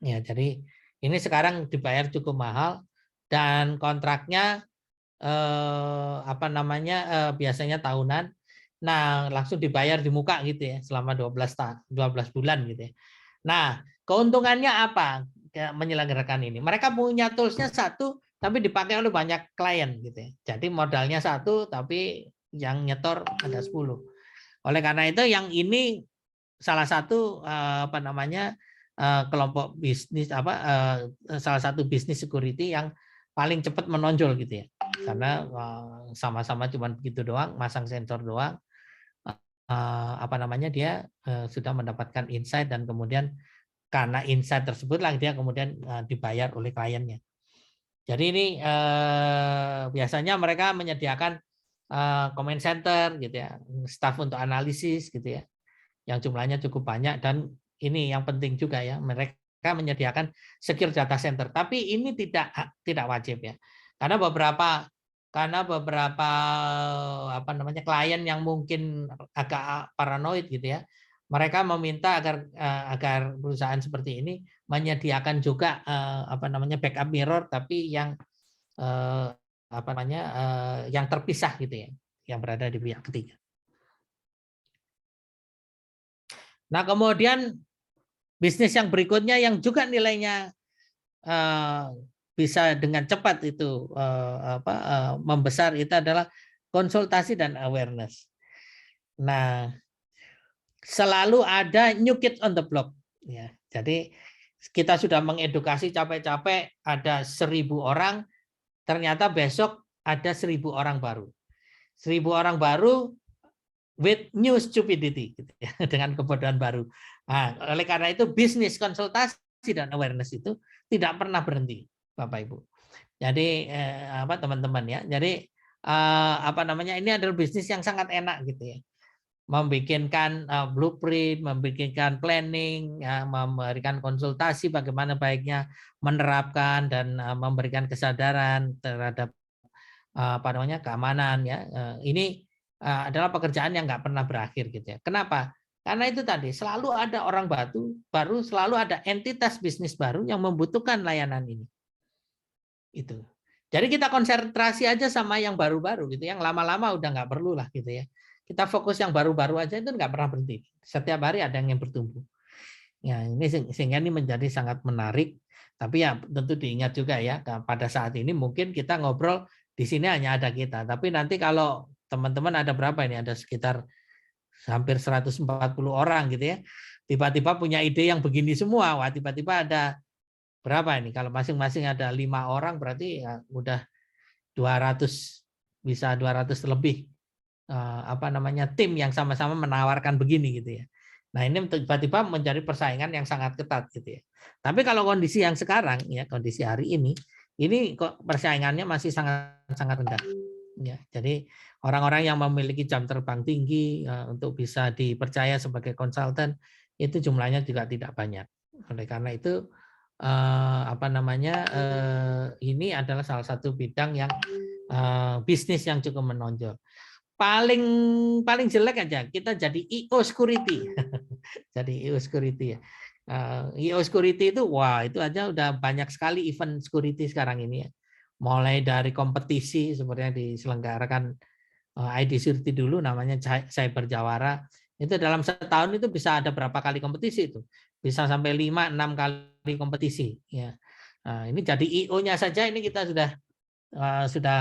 Ya, jadi ini sekarang dibayar cukup mahal dan kontraknya biasanya tahunan. Nah, langsung dibayar di muka gitu ya selama 12 bulan gitu ya. Nah, keuntungannya apa menyelenggarakan ini? Mereka punya toolsnya satu tapi dipakai oleh banyak klien gitu ya. Jadi modalnya satu tapi yang nyetor ada 10. Oleh karena itu yang ini salah satu kelompok bisnis salah satu bisnis security yang paling cepat menonjol gitu ya. Karena sama-sama cuma begitu doang, masang sensor doang. Dia sudah mendapatkan insight dan kemudian karena insight tersebut lah dia kemudian dibayar oleh kliennya. Jadi ini biasanya mereka menyediakan comment center gitu ya, staff untuk analisis gitu ya, yang jumlahnya cukup banyak dan ini yang penting juga ya, mereka menyediakan secure data center. Tapi ini tidak wajib ya, karena beberapa klien yang mungkin agak paranoid gitu ya, mereka meminta agar perusahaan seperti ini menyediakan juga backup mirror tapi yang yang terpisah gitu ya, yang berada di pihak ketiga. Nah, kemudian bisnis yang berikutnya yang juga nilainya bisa dengan cepat itu membesar itu adalah konsultasi dan awareness. Nah, selalu ada new kid on the block ya. Jadi kita sudah mengedukasi capek-capek ada 1.000 orang, ternyata besok ada 1.000 orang baru. 1.000 orang baru with new stupidity gitu ya, dengan kebodohan baru. Nah, oleh karena itu bisnis konsultasi dan awareness itu tidak pernah berhenti, Bapak Ibu. Jadi teman-teman ya. Jadi ini adalah bisnis yang sangat enak gitu ya. Membikinkan blueprint, membikinkan planning, memberikan konsultasi bagaimana baiknya menerapkan dan memberikan kesadaran terhadap keamanan ya. Ini adalah pekerjaan yang nggak pernah berakhir gitu ya. Kenapa? Karena itu tadi selalu ada orang baru, selalu ada entitas bisnis baru yang membutuhkan layanan ini. Itu. Jadi kita konsentrasi aja sama yang baru-baru gitu, yang lama-lama udah nggak perlu lah gitu ya. Kita fokus yang baru-baru aja itu nggak pernah berhenti. Setiap hari ada yang bertumbuh. Ya, ini sehingga ini menjadi sangat menarik. Tapi ya tentu diingat juga ya, pada saat ini mungkin kita ngobrol di sini hanya ada kita. Tapi nanti kalau teman-teman ada berapa ini? Ada sekitar hampir 140 orang gitu ya. Tiba-tiba punya ide yang begini semua. Wah, tiba-tiba ada berapa ini? Kalau masing-masing ada 5 orang berarti ya udah 200, bisa 200 lebih tim yang sama-sama menawarkan begini gitu ya. Nah, ini tiba-tiba menjadi persaingan yang sangat ketat gitu ya. Tapi kalau kondisi yang sekarang ya, kondisi hari ini kok persaingannya masih sangat rendah. Ya, jadi orang-orang yang memiliki jam terbang tinggi untuk bisa dipercaya sebagai konsultan itu jumlahnya juga tidak banyak. Oleh karena itu ini adalah salah satu bidang yang bisnis yang cukup menonjol. Paling jelek aja kita jadi IO security. Jadi IO security ya. IO security itu itu aja udah banyak sekali event security sekarang ini ya. Mulai dari kompetisi seperti yang diselenggarakan ID Security dulu namanya Cyber Jawara. Itu dalam setahun itu bisa ada berapa kali kompetisi itu? Bisa sampai 5-6 kali kompetisi ya. Ini jadi IO-nya saja ini kita sudah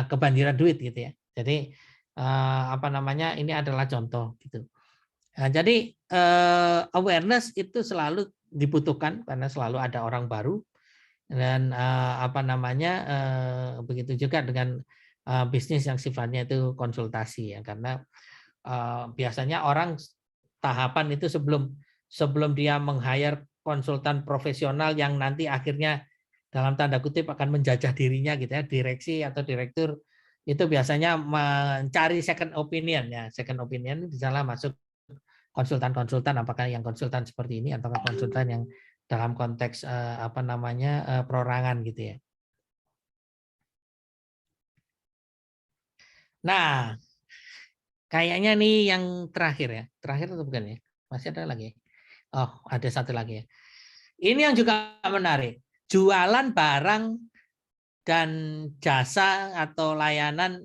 kebanjiran duit gitu ya. Jadi ini adalah contoh gitu. Nah, jadi awareness itu selalu dibutuhkan karena selalu ada orang baru dan begitu juga dengan bisnis yang sifatnya itu konsultasi ya, karena biasanya orang tahapan itu sebelum dia meng-hire konsultan profesional yang nanti akhirnya dalam tanda kutip akan menjajah dirinya gitu ya, direksi atau direktur itu biasanya mencari second opinion ya. Second opinion misalnya masuk konsultan-konsultan, apakah yang konsultan seperti ini atau konsultan yang dalam konteks perorangan gitu ya. Nah, kayaknya nih yang terakhir ya. Terakhir atau bukan ya? Masih ada lagi. Oh, ada satu lagi ya. Ini yang juga menarik. Jualan barang dan jasa atau layanan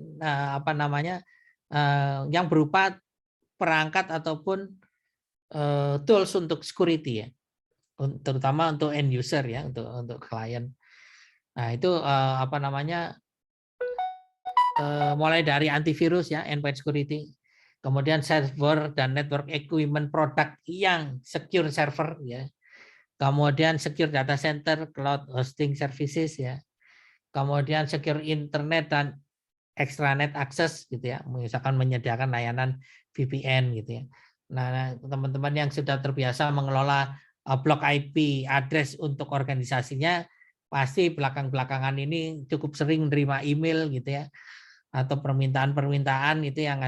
yang berupa perangkat ataupun tools untuk security ya, terutama untuk end user ya, untuk klien. Nah itu mulai dari antivirus ya, endpoint security, kemudian server dan network equipment product yang secure server ya, kemudian secure data center, cloud hosting services ya, kemudian secure internet dan extranet access gitu ya, misalkan menyediakan layanan VPN gitu ya. Nah, teman-teman yang sudah terbiasa mengelola blok IP address untuk organisasinya pasti belakang-belakangan ini cukup sering menerima email gitu ya, atau permintaan-permintaan itu yang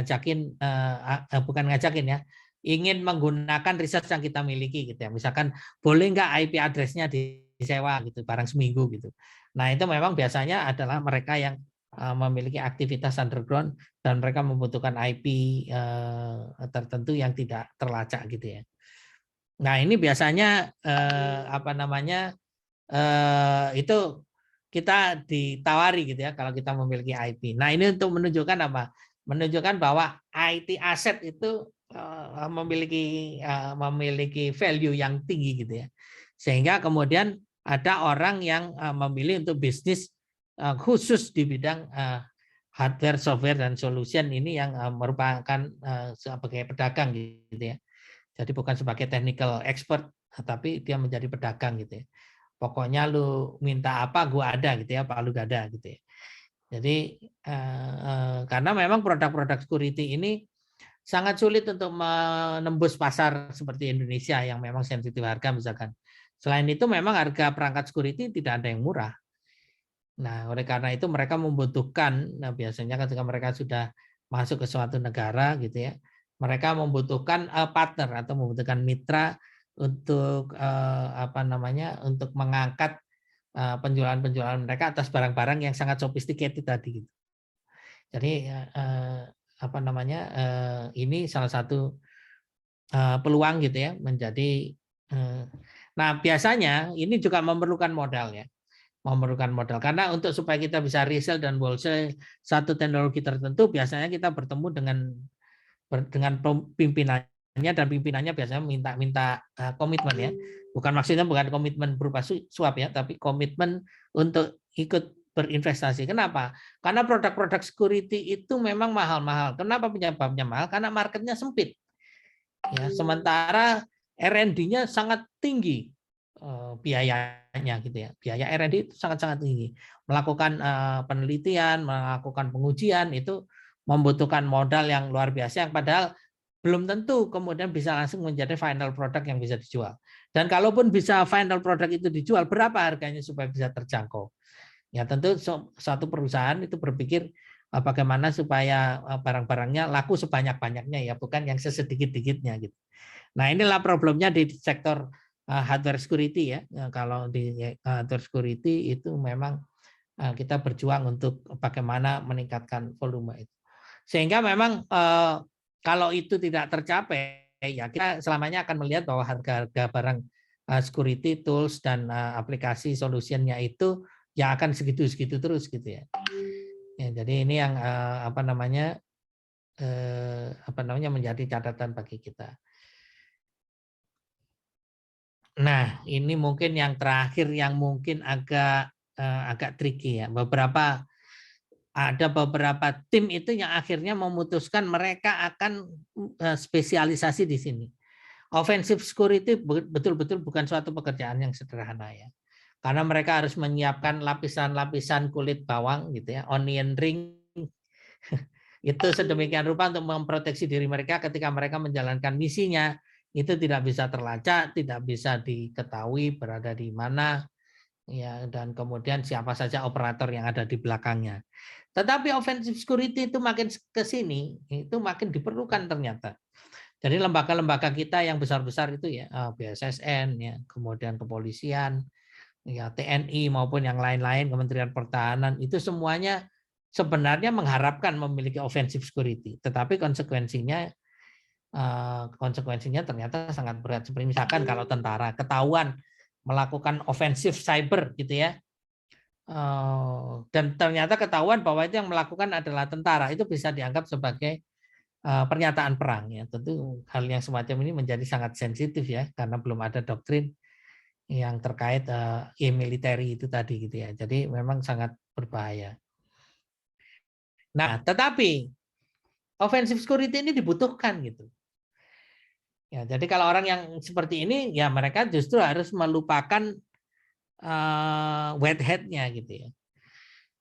bukan ngajakin ya, ingin menggunakan research yang kita miliki gitu ya. Misalkan boleh nggak IP address-nya disewa gitu barang seminggu gitu. Nah, itu memang biasanya adalah mereka yang memiliki aktivitas underground dan mereka membutuhkan IP tertentu yang tidak terlacak gitu ya. Nah, ini biasanya itu kita ditawari gitu ya kalau kita memiliki IP. Nah, ini untuk menunjukkan apa? Menunjukkan bahwa IT aset itu memiliki value yang tinggi gitu ya. Sehingga kemudian ada orang yang memilih untuk bisnis khusus di bidang hardware, software, dan solution ini yang merupakan sebagai pedagang gitu ya. Jadi bukan sebagai technical expert, tapi dia menjadi pedagang gitu ya. Pokoknya lu minta apa, gua ada gitu ya, Pak lu gak ada gitu ya. Jadi karena memang produk-produk security ini sangat sulit untuk menembus pasar seperti Indonesia yang memang sensitif harga misalkan. Selain itu memang harga perangkat security tidak ada yang murah. Nah, oleh karena itu mereka membutuhkan, biasanya ketika mereka sudah masuk ke suatu negara gitu ya, mereka membutuhkan partner atau membutuhkan mitra untuk untuk mengangkat penjualan-penjualan mereka atas barang-barang yang sangat sophisticated tadi gitu. Jadi ini salah satu peluang gitu ya menjadi nah biasanya ini juga memerlukan modal ya. Memerlukan modal karena untuk supaya kita bisa resell dan wholesale satu teknologi tertentu biasanya kita bertemu dengan pimpinannya dan pimpinannya biasanya minta komitmen ya. Maksudnya bukan komitmen berupa suap ya, tapi komitmen untuk ikut berinvestasi. Kenapa? Karena produk-produk security itu memang mahal-mahal. Kenapa penyebabnya mahal? Karena marketnya sempit. Ya, sementara R&D-nya sangat tinggi biayanya gitu ya. Biaya R&D itu sangat-sangat tinggi. Melakukan penelitian, melakukan pengujian itu membutuhkan modal yang luar biasa yang padahal belum tentu kemudian bisa langsung menjadi final product yang bisa dijual. Dan kalaupun bisa final product itu dijual, berapa harganya supaya bisa terjangkau? Ya tentu suatu perusahaan itu berpikir bagaimana supaya barang-barangnya laku sebanyak-banyaknya ya, bukan yang sesedikit-dikitnya gitu. Nah, inilah problemnya di sektor hardware security ya. Kalau di hardware security itu memang kita berjuang untuk bagaimana meningkatkan volume itu. Sehingga memang kalau itu tidak tercapai ya kita selamanya akan melihat bahwa harga-harga barang security tools dan aplikasi solutionnya itu ya akan segitu-segitu terus gitu ya. Ya jadi ini yang menjadi catatan bagi kita. Nah, ini mungkin yang terakhir yang mungkin agak tricky ya. Ada beberapa tim itu yang akhirnya memutuskan mereka akan spesialisasi di sini. Offensive security betul-betul bukan suatu pekerjaan yang sederhana ya. Karena mereka harus menyiapkan lapisan-lapisan kulit bawang gitu ya, onion ring itu sedemikian rupa untuk memproteksi diri mereka ketika mereka menjalankan misinya. Itu tidak bisa terlacak, tidak bisa diketahui berada di mana, ya, dan kemudian siapa saja operator yang ada di belakangnya. Tetapi offensive security itu makin ke sini, itu makin diperlukan ternyata. Jadi lembaga-lembaga kita yang besar-besar itu ya, BSSN, ya, kemudian kepolisian, ya, TNI maupun yang lain-lain, Kementerian Pertahanan, itu semuanya sebenarnya mengharapkan memiliki offensive security. Tetapi konsekuensinya ternyata sangat berat. Seperti misalkan kalau tentara ketahuan melakukan ofensif cyber gitu ya, dan ternyata ketahuan bahwa itu yang melakukan adalah tentara, itu bisa dianggap sebagai pernyataan perang ya. Tentu hal yang semacam ini menjadi sangat sensitif ya karena belum ada doktrin yang terkait military itu tadi gitu ya. Jadi memang sangat berbahaya. Nah, tetapi offensive security ini dibutuhkan gitu. Ya, jadi kalau orang yang seperti ini, ya mereka justru harus melupakan white hat-nya gitu ya.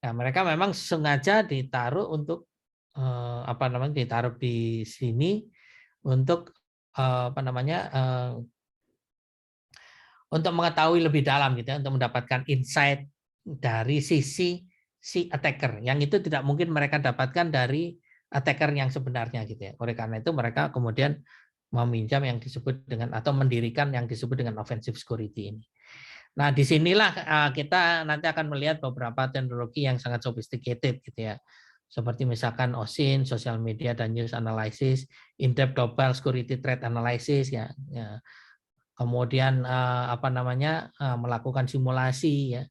Nah, mereka memang sengaja ditaruh untuk ditaruh di sini untuk untuk mengetahui lebih dalam gitu ya, untuk mendapatkan insight dari sisi si attacker yang itu tidak mungkin mereka dapatkan dari attacker yang sebenarnya gitu ya. Oleh karena itu mereka kemudian meminjam yang disebut dengan atau mendirikan yang disebut dengan offensive security ini. Nah, disinilah kita nanti akan melihat beberapa teknologi yang sangat sophisticated gitu ya, seperti misalkan OSINT, social media dan news analysis, in-depth global security threat analysis ya. Kemudian melakukan simulasi ya.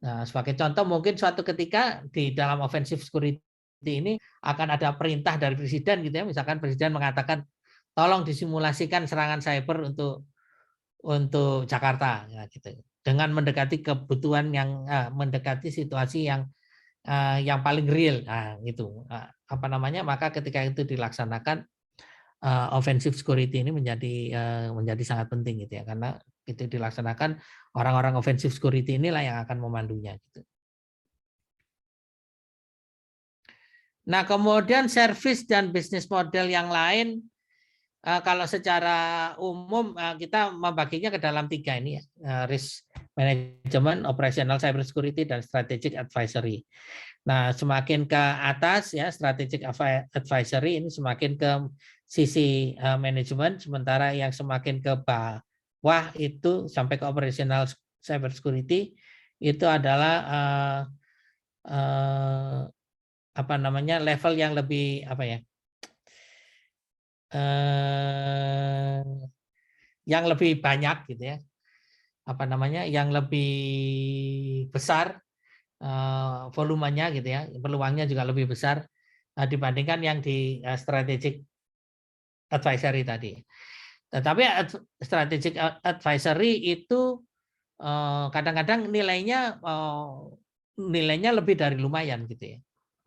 Nah, sebagai contoh mungkin suatu ketika di dalam offensive security ini akan ada perintah dari presiden gitu ya, misalkan presiden mengatakan tolong disimulasikan serangan cyber untuk untuk Jakarta, ya, gitu. Dengan mendekati kebutuhan yang mendekati situasi yang paling real, nah, gitu. Apa namanya? Maka ketika itu dilaksanakan, offensive security ini menjadi sangat penting gitu ya, karena itu dilaksanakan orang-orang offensive security inilah yang akan memandunya gitu. Nah, kemudian service dan bisnis model yang lain, kalau secara umum kita membaginya ke dalam 3 ini ya, risk management, operational cyber security, dan strategic advisory. Nah, semakin ke atas ya strategic advisory ini semakin ke sisi manajemen, sementara yang semakin ke bawah itu sampai ke operational cyber security itu adalah apa namanya, level yang lebih apa ya, yang lebih banyak gitu ya, apa namanya, yang lebih besar volumenya gitu ya, peluangnya juga lebih besar dibandingkan yang di strategic advisory tadi. Tetapi strategic advisory itu kadang-kadang nilainya lebih dari lumayan gitu ya.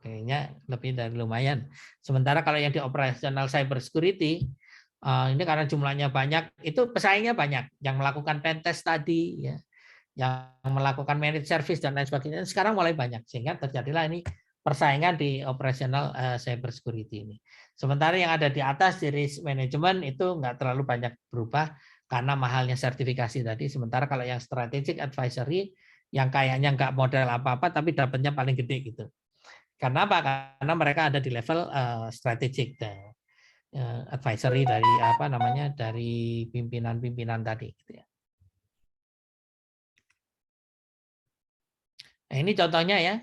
Kayaknya lebih dari lumayan. Sementara kalau yang di operational cyber security ini karena jumlahnya banyak, itu pesaingnya banyak yang melakukan pen test tadi ya, yang melakukan managed service dan lain sebagainya sekarang mulai banyak, sehingga terjadilah ini persaingan di operational cyber security ini. Sementara yang ada di atas di risk management itu nggak terlalu banyak berubah karena mahalnya sertifikasi tadi. Sementara kalau yang strategic advisory yang kayaknya nggak modal apa-apa tapi dapatnya paling gede gitu. Karena apa? Karena mereka ada di level strategic advisory dari apa namanya, dari pimpinan-pimpinan tadi gitu ya. Nah, ini contohnya ya,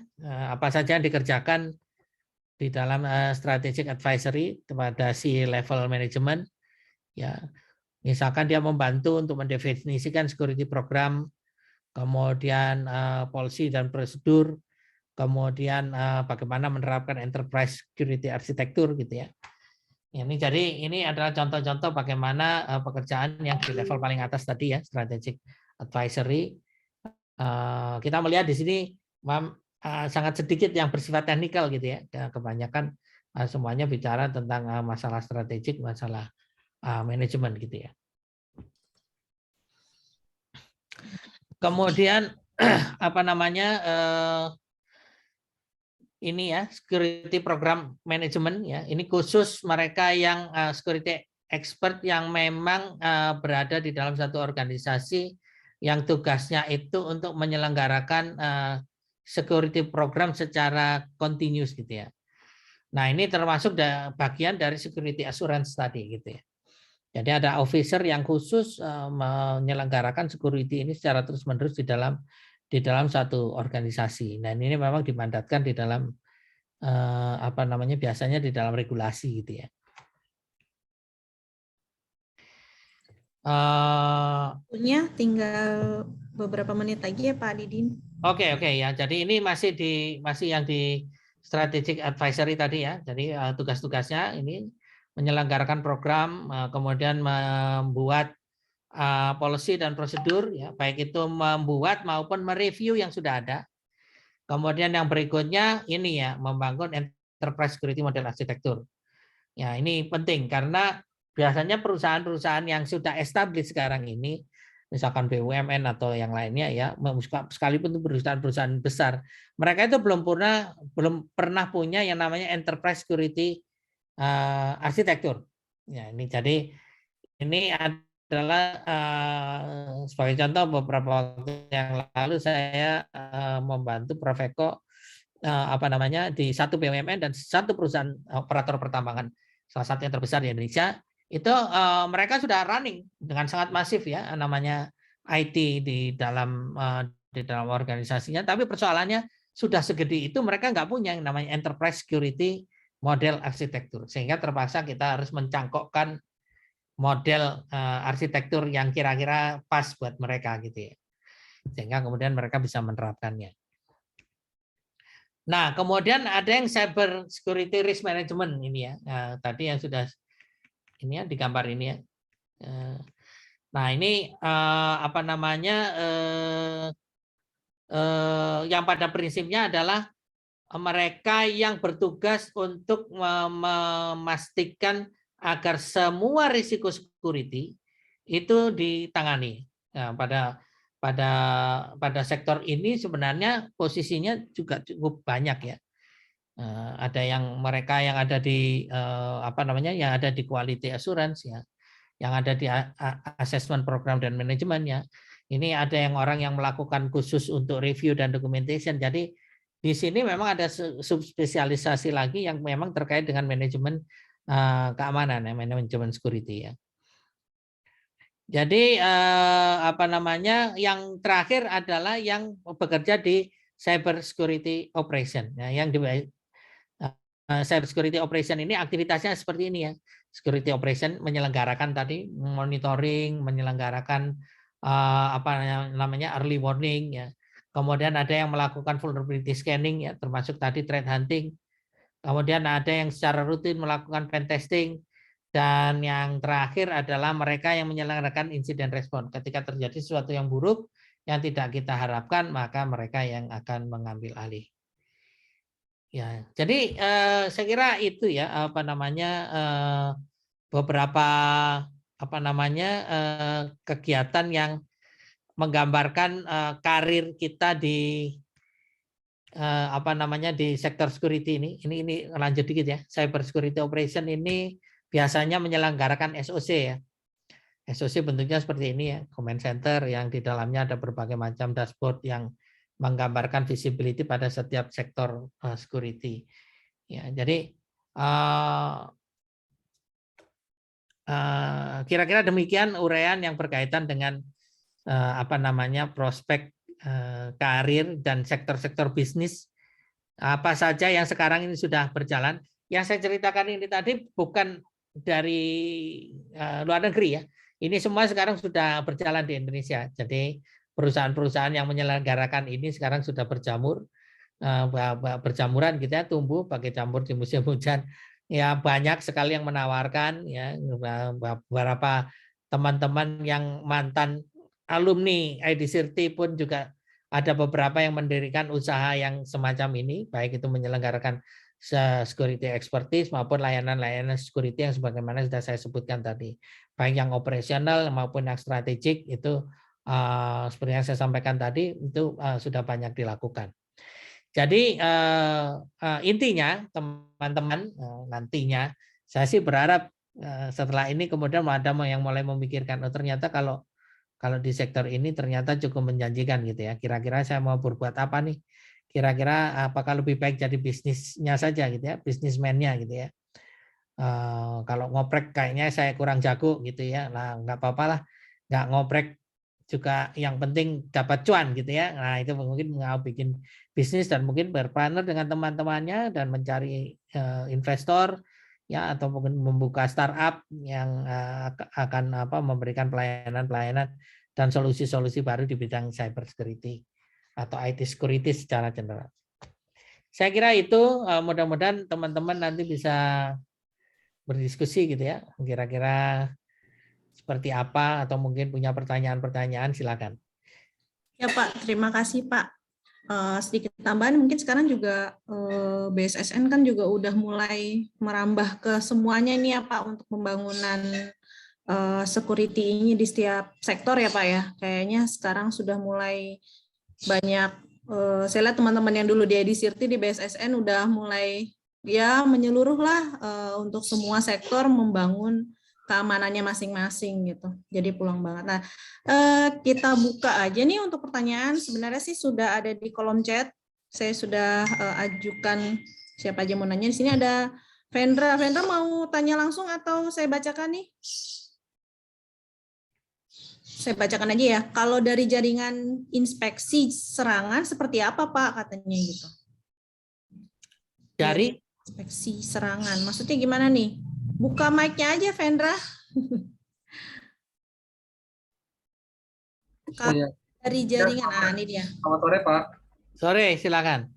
apa saja yang dikerjakan di dalam strategic advisory kepada si level management ya. Misalkan dia membantu untuk mendefinisikan security program, kemudian policy dan prosedur, kemudian bagaimana menerapkan enterprise security arsitektur gitu ya. Ini adalah contoh-contoh bagaimana pekerjaan yang di level paling atas tadi ya, strategic advisory. Kita melihat di sini sangat sedikit yang bersifat teknikal gitu ya. Kebanyakan semuanya bicara tentang masalah strategik, masalah manajemen gitu ya. Kemudian apa namanya, ini ya, security program management ya. Ini khusus mereka yang security expert yang memang berada di dalam satu organisasi yang tugasnya itu untuk menyelenggarakan security program secara continuous gitu ya. Nah, ini termasuk bagian dari security assurance tadi gitu ya. Jadi ada officer yang khusus menyelenggarakan security ini secara terus-menerus di dalam satu organisasi. Nah, ini memang dimandatkan di dalam apa namanya, biasanya di dalam regulasi gitu ya. Punya tinggal beberapa menit lagi ya Pak Didin. Oke ya. Jadi ini masih yang di strategic advisory tadi ya. Jadi tugas-tugasnya ini menyelenggarakan program, kemudian membuat policy dan prosedur ya, baik itu membuat maupun mereview yang sudah ada. Kemudian yang berikutnya ini ya, membangun enterprise security model arsitektur. Ya, ini penting karena biasanya perusahaan-perusahaan yang sudah established sekarang ini, misalkan BUMN atau yang lainnya ya, sekalipun itu perusahaan-perusahaan besar, mereka itu belum pernah punya yang namanya enterprise security arsitektur. Ya, ini jadi ini adalah sebagai contoh beberapa waktu yang lalu saya membantu Prof Eko apa namanya di satu BUMN dan satu perusahaan operator pertambangan salah satu yang terbesar di Indonesia itu mereka sudah running dengan sangat masif ya namanya IT di dalam organisasinya, tapi persoalannya sudah segede itu mereka nggak punya yang namanya enterprise security model arsitektur, sehingga terpaksa kita harus mencangkokkan model arsitektur yang kira-kira pas buat mereka gitu ya, sehingga kemudian mereka bisa menerapkannya. Nah, kemudian ada yang cyber security risk management ini ya. Nah, tadi yang sudah ini ya di gambar ini ya. Nah, ini apa namanya yang pada prinsipnya adalah mereka yang bertugas untuk memastikan agar semua risiko security itu ditangani. Nah, pada sektor ini sebenarnya posisinya juga cukup banyak ya. Ada yang mereka yang ada di apa namanya yang ada di quality assurance ya, yang ada di assessment program dan manajemen ya. Ini ada yang orang yang melakukan khusus untuk review dan documentation. Jadi di sini memang ada subspesialisasi lagi yang memang terkait dengan manajemen keamanan ya, manajemen security ya. Jadi apa namanya yang terakhir adalah yang bekerja di cyber security operation. Ya, yang di cyber security operation ini aktivitasnya seperti ini ya. Security operation menyelenggarakan tadi monitoring, menyelenggarakan apa namanya early warning ya. Kemudian ada yang melakukan vulnerability scanning ya, termasuk tadi threat hunting. Kemudian ada yang secara rutin melakukan pen testing. Dan yang terakhir adalah mereka yang menyelenggarakan insiden respon. Ketika terjadi sesuatu yang buruk yang tidak kita harapkan, maka mereka yang akan mengambil alih. Ya, jadi saya kira itu ya apa namanya beberapa apa namanya kegiatan yang menggambarkan karir kita di apa namanya di sektor security ini. Ini lanjut dikit ya. Cyber security operation ini biasanya menyelenggarakan SOC ya. SOC bentuknya seperti ini ya, command center yang di dalamnya ada berbagai macam dashboard yang menggambarkan visibility pada setiap sektor security. Ya, jadi kira-kira demikian uraian yang berkaitan dengan apa namanya prospek karir dan sektor-sektor bisnis apa saja yang sekarang ini sudah berjalan. Yang saya ceritakan ini tadi bukan dari luar negeri ya. Ini semua sekarang sudah berjalan di Indonesia. Jadi perusahaan-perusahaan yang menyelenggarakan ini sekarang sudah berjamur, berjamuran gitu ya, tumbuh pakai campur di musim hujan. Ya banyak sekali yang menawarkan ya beberapa teman-teman yang mantan alumni IDCIRT pun juga ada beberapa yang mendirikan usaha yang semacam ini, baik itu menyelenggarakan security expertise maupun layanan-layanan security yang sebagaimana sudah saya sebutkan tadi, baik yang operasional maupun yang strategik itu seperti yang saya sampaikan tadi itu sudah banyak dilakukan. Jadi intinya teman-teman nantinya saya sih berharap setelah ini kemudian ada yang mulai memikirkan oh ternyata kalau di sektor ini ternyata cukup menjanjikan gitu ya. Kira-kira saya mau berbuat apa nih? Kira-kira apakah lebih baik jadi bisnisnya saja gitu ya, bisnismennya gitu ya. Kalau ngoprek kayaknya saya kurang jago gitu ya. Nah nggak apa-apa lah, nggak ngoprek juga yang penting dapat cuan gitu ya. Nah itu mungkin mau bikin bisnis dan mungkin berpartner dengan teman-temannya dan mencari investor ya atau mungkin membuka startup yang akan memberikan pelayanan-pelayanan dan solusi-solusi baru di bidang cyber security atau IT security secara general. Saya kira itu mudah-mudahan teman-teman nanti bisa berdiskusi gitu ya. Kira-kira seperti apa atau mungkin punya pertanyaan-pertanyaan silakan. Ya Pak, terima kasih Pak. Sedikit tambahan mungkin sekarang juga BSSN kan juga udah mulai merambah ke semuanya ini ya Pak untuk pembangunan security ini di setiap sektor ya Pak ya. Kayaknya sekarang sudah mulai banyak saya lihat teman-teman yang dulu di IDCIRT di BSSN udah mulai ya menyeluruh lah untuk semua sektor membangun keamanannya masing-masing gitu. Jadi peluang banget. Nah, kita buka aja nih untuk pertanyaan. Sebenarnya sih sudah ada di kolom chat. Saya sudah ajukan siapa aja mau nanya. Di sini ada Vendra. Vendra mau tanya langsung atau saya bacakan nih? Saya bacakan aja ya. Kalau dari jaringan inspeksi serangan seperti apa Pak katanya gitu? Dari inspeksi serangan. Maksudnya gimana nih? Buka mic-nya aja, Vendra. Dari jaringan, ini dia. Selamat sore, Pak. Sore, silakan.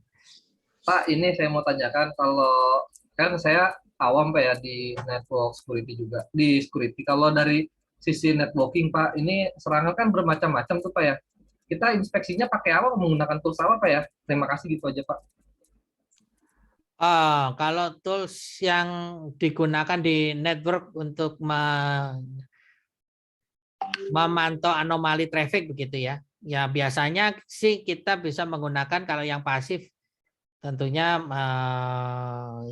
Pak, ini saya mau tanyakan kalau kan saya awam Pak ya di network security juga, di security. Kalau dari sisi networking Pak. Ini serangan kan bermacam-macam tuh Pak ya. Kita inspeksinya pakai apa? Menggunakan tools apa Pak ya? Terima kasih gitu aja Pak. Kalau tools yang digunakan di network untuk memantau anomali traffic begitu ya. Ya biasanya sih kita bisa menggunakan kalau yang pasif tentunya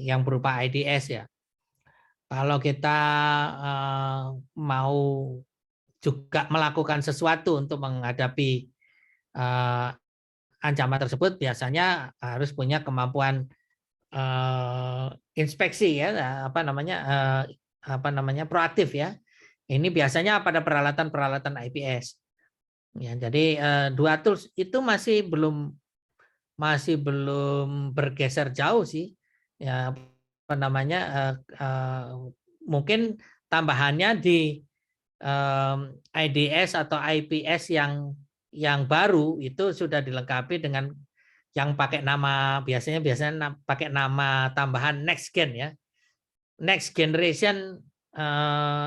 yang berupa IDS ya. Kalau kita mau juga melakukan sesuatu untuk menghadapi ancaman tersebut, biasanya harus punya kemampuan inspeksi ya, apa namanya proaktif ya. Ini biasanya pada peralatan-peralatan IPS. Ya, jadi dua tools itu masih belum bergeser jauh sih. Ya, apa namanya mungkin tambahannya di IDS atau IPS yang baru itu sudah dilengkapi dengan yang pakai nama biasanya pakai nama tambahan next gen ya, next generation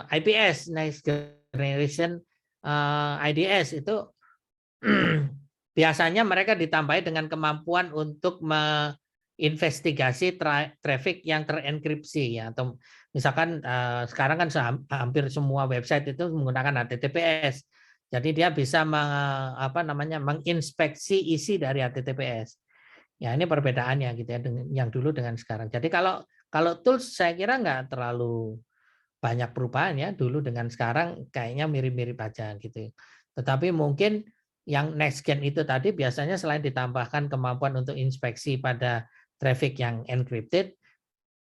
IPS, next generation IDS itu biasanya mereka ditambahi dengan kemampuan untuk menginvestigasi traffic yang terenkripsi ya, atau misalkan sekarang kan hampir semua website itu menggunakan HTTPS. Jadi dia bisa menginspeksi isi dari HTTPS. Ya ini perbedaannya gitu ya yang dulu dengan sekarang. Jadi kalau tools saya kira nggak terlalu banyak perubahan ya, dulu dengan sekarang kayaknya mirip-mirip aja gitu. Tetapi mungkin yang next gen itu tadi biasanya selain ditambahkan kemampuan untuk inspeksi pada traffic yang encrypted,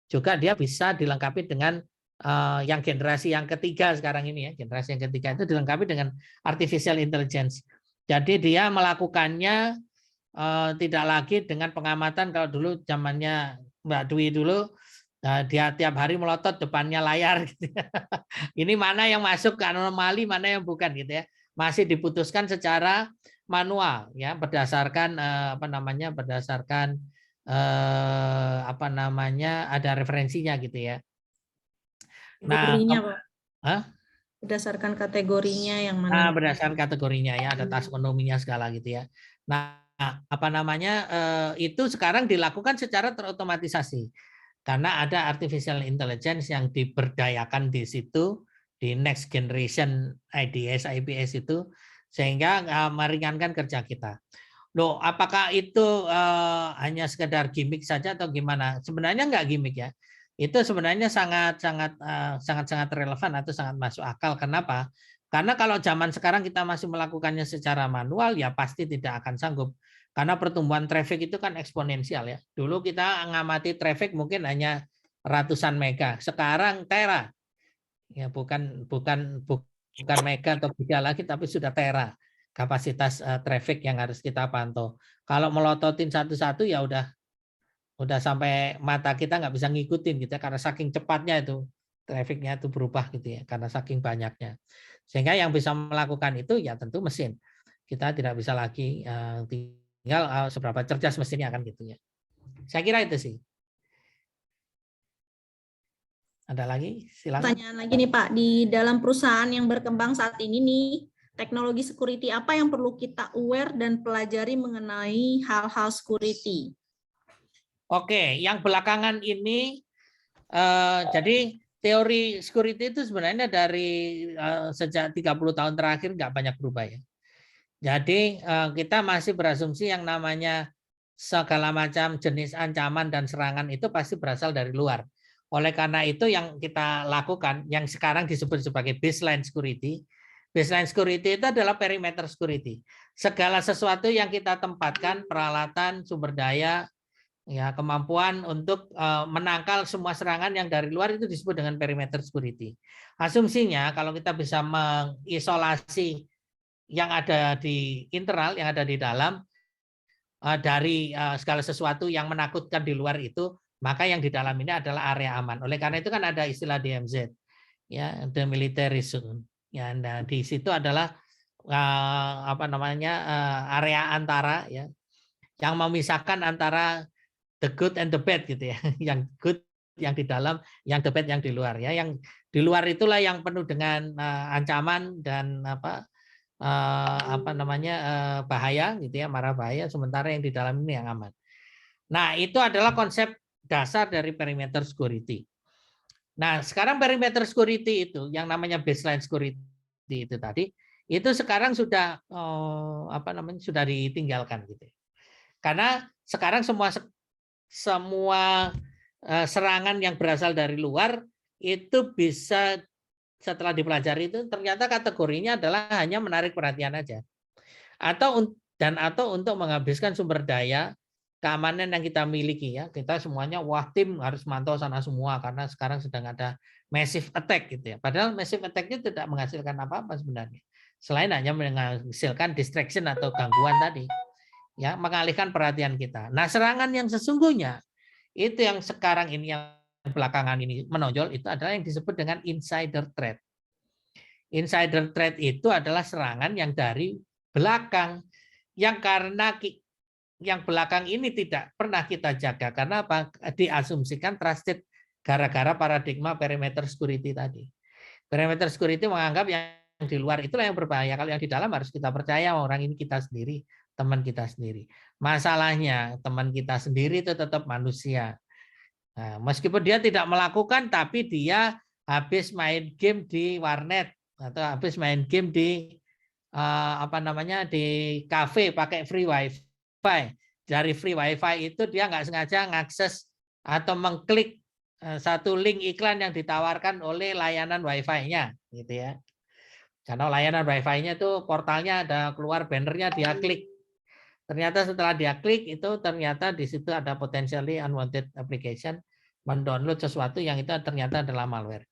juga dia bisa dilengkapi dengan yang generasi yang ketiga sekarang ini ya, generasi yang ketiga itu dilengkapi dengan artificial intelligence. Jadi dia melakukannya tidak lagi dengan pengamatan kalau dulu zamannya Mbak Dwi dulu dia tiap hari melotot depannya layar gitu ya. Ini mana yang masuk ke anomali, mana yang bukan gitu ya. Masih diputuskan secara manual ya berdasarkan ada referensinya gitu ya. Kategorinya, Pak. Hah? Berdasarkan kategorinya yang mana? Berdasarkan kategorinya ya, ada taksonominya segala gitu ya. Nah, itu sekarang dilakukan secara terotomatisasi karena ada artificial intelligence yang diberdayakan di situ di next generation IDS IPS itu sehingga meringankan kerja kita. Loh, apakah itu hanya sekedar gimmick saja atau gimana? Sebenarnya nggak gimmick ya. Itu sebenarnya sangat relevan atau sangat masuk akal. Kenapa? Karena kalau zaman sekarang kita masih melakukannya secara manual, ya pasti tidak akan sanggup. Karena pertumbuhan traffic itu kan eksponensial ya. Dulu kita ngamati traffic mungkin hanya ratusan mega. Sekarang tera. Ya bukan mega atau giga lagi, tapi sudah tera kapasitas traffic yang harus kita pantau. Kalau melototin satu-satu ya udah sampai mata kita nggak bisa ngikutin gitu ya, karena saking cepatnya itu trafficnya itu berubah gitu ya, karena saking banyaknya. Sehingga yang bisa melakukan itu ya tentu mesin. Kita tidak bisa lagi tinggal seberapa cerdas mesinnya kan gitu ya. Saya kira itu sih. Ada lagi? Silakan. Pertanyaan lagi nih Pak, di dalam perusahaan yang berkembang saat ini nih, teknologi security apa yang perlu kita aware dan pelajari mengenai hal-hal security? Oke, yang belakangan ini jadi teori security itu sebenarnya dari sejak 30 tahun terakhir nggak banyak berubah ya. Jadi kita masih berasumsi yang namanya segala macam jenis ancaman dan serangan itu pasti berasal dari luar. Oleh karena itu yang kita lakukan, yang sekarang disebut sebagai baseline security. Baseline security itu adalah perimeter security. Segala sesuatu yang kita tempatkan, peralatan, sumber daya, ya kemampuan untuk menangkal semua serangan yang dari luar itu disebut dengan perimeter security. Asumsinya kalau kita bisa mengisolasi yang ada di internal, yang ada di dalam dari segala sesuatu yang menakutkan di luar itu, maka yang di dalam ini adalah area aman. Oleh karena itu kan ada istilah DMZ, ya, the military zone. Ya, nah, di situ adalah area antara ya yang memisahkan antara the good and the bad gitu ya. Yang good yang di dalam, yang the bad yang di luar ya. Yang di luar itulah yang penuh dengan ancaman dan bahaya gitu ya, mara bahaya, sementara yang di dalam ini yang aman. Nah, itu adalah konsep dasar dari perimeter security. Nah, sekarang perimeter security itu yang namanya baseline security itu tadi, itu sekarang sudah sudah ditinggalkan gitu. Karena sekarang semua serangan yang berasal dari luar itu bisa setelah dipelajari itu ternyata kategorinya adalah hanya menarik perhatian aja. Atau untuk menghabiskan sumber daya keamanan yang kita miliki ya. Kita semuanya tim harus mantau sana semua karena sekarang sedang ada massive attack gitu ya. Padahal massive attack-nya tidak menghasilkan apa-apa sebenarnya. Selain hanya menghasilkan distraction atau gangguan tadi. Ya, mengalihkan perhatian kita. Nah, serangan yang sesungguhnya itu yang sekarang ini yang belakangan ini menonjol itu adalah yang disebut dengan insider threat. Insider threat itu adalah serangan yang dari belakang yang karena yang belakang ini tidak pernah kita jaga karena apa? Diasumsikan trusted gara-gara paradigma perimeter security tadi. Perimeter security menganggap yang di luar itulah yang berbahaya. Kalau yang di dalam harus kita percaya orang ini kita sendiri, teman kita sendiri. Masalahnya teman kita sendiri itu tetap manusia. Nah, meskipun dia tidak melakukan, tapi dia habis main game di warnet atau habis main game di di kafe pakai free wifi. Dari free wifi itu dia nggak sengaja ngakses atau mengklik satu link iklan yang ditawarkan oleh layanan wifi-nya, gitu ya. Karena layanan wifi-nya itu portalnya ada keluar bannernya, dia klik. Ternyata setelah dia klik itu ternyata di situ ada potentially unwanted application, mendownload sesuatu yang itu ternyata adalah malware.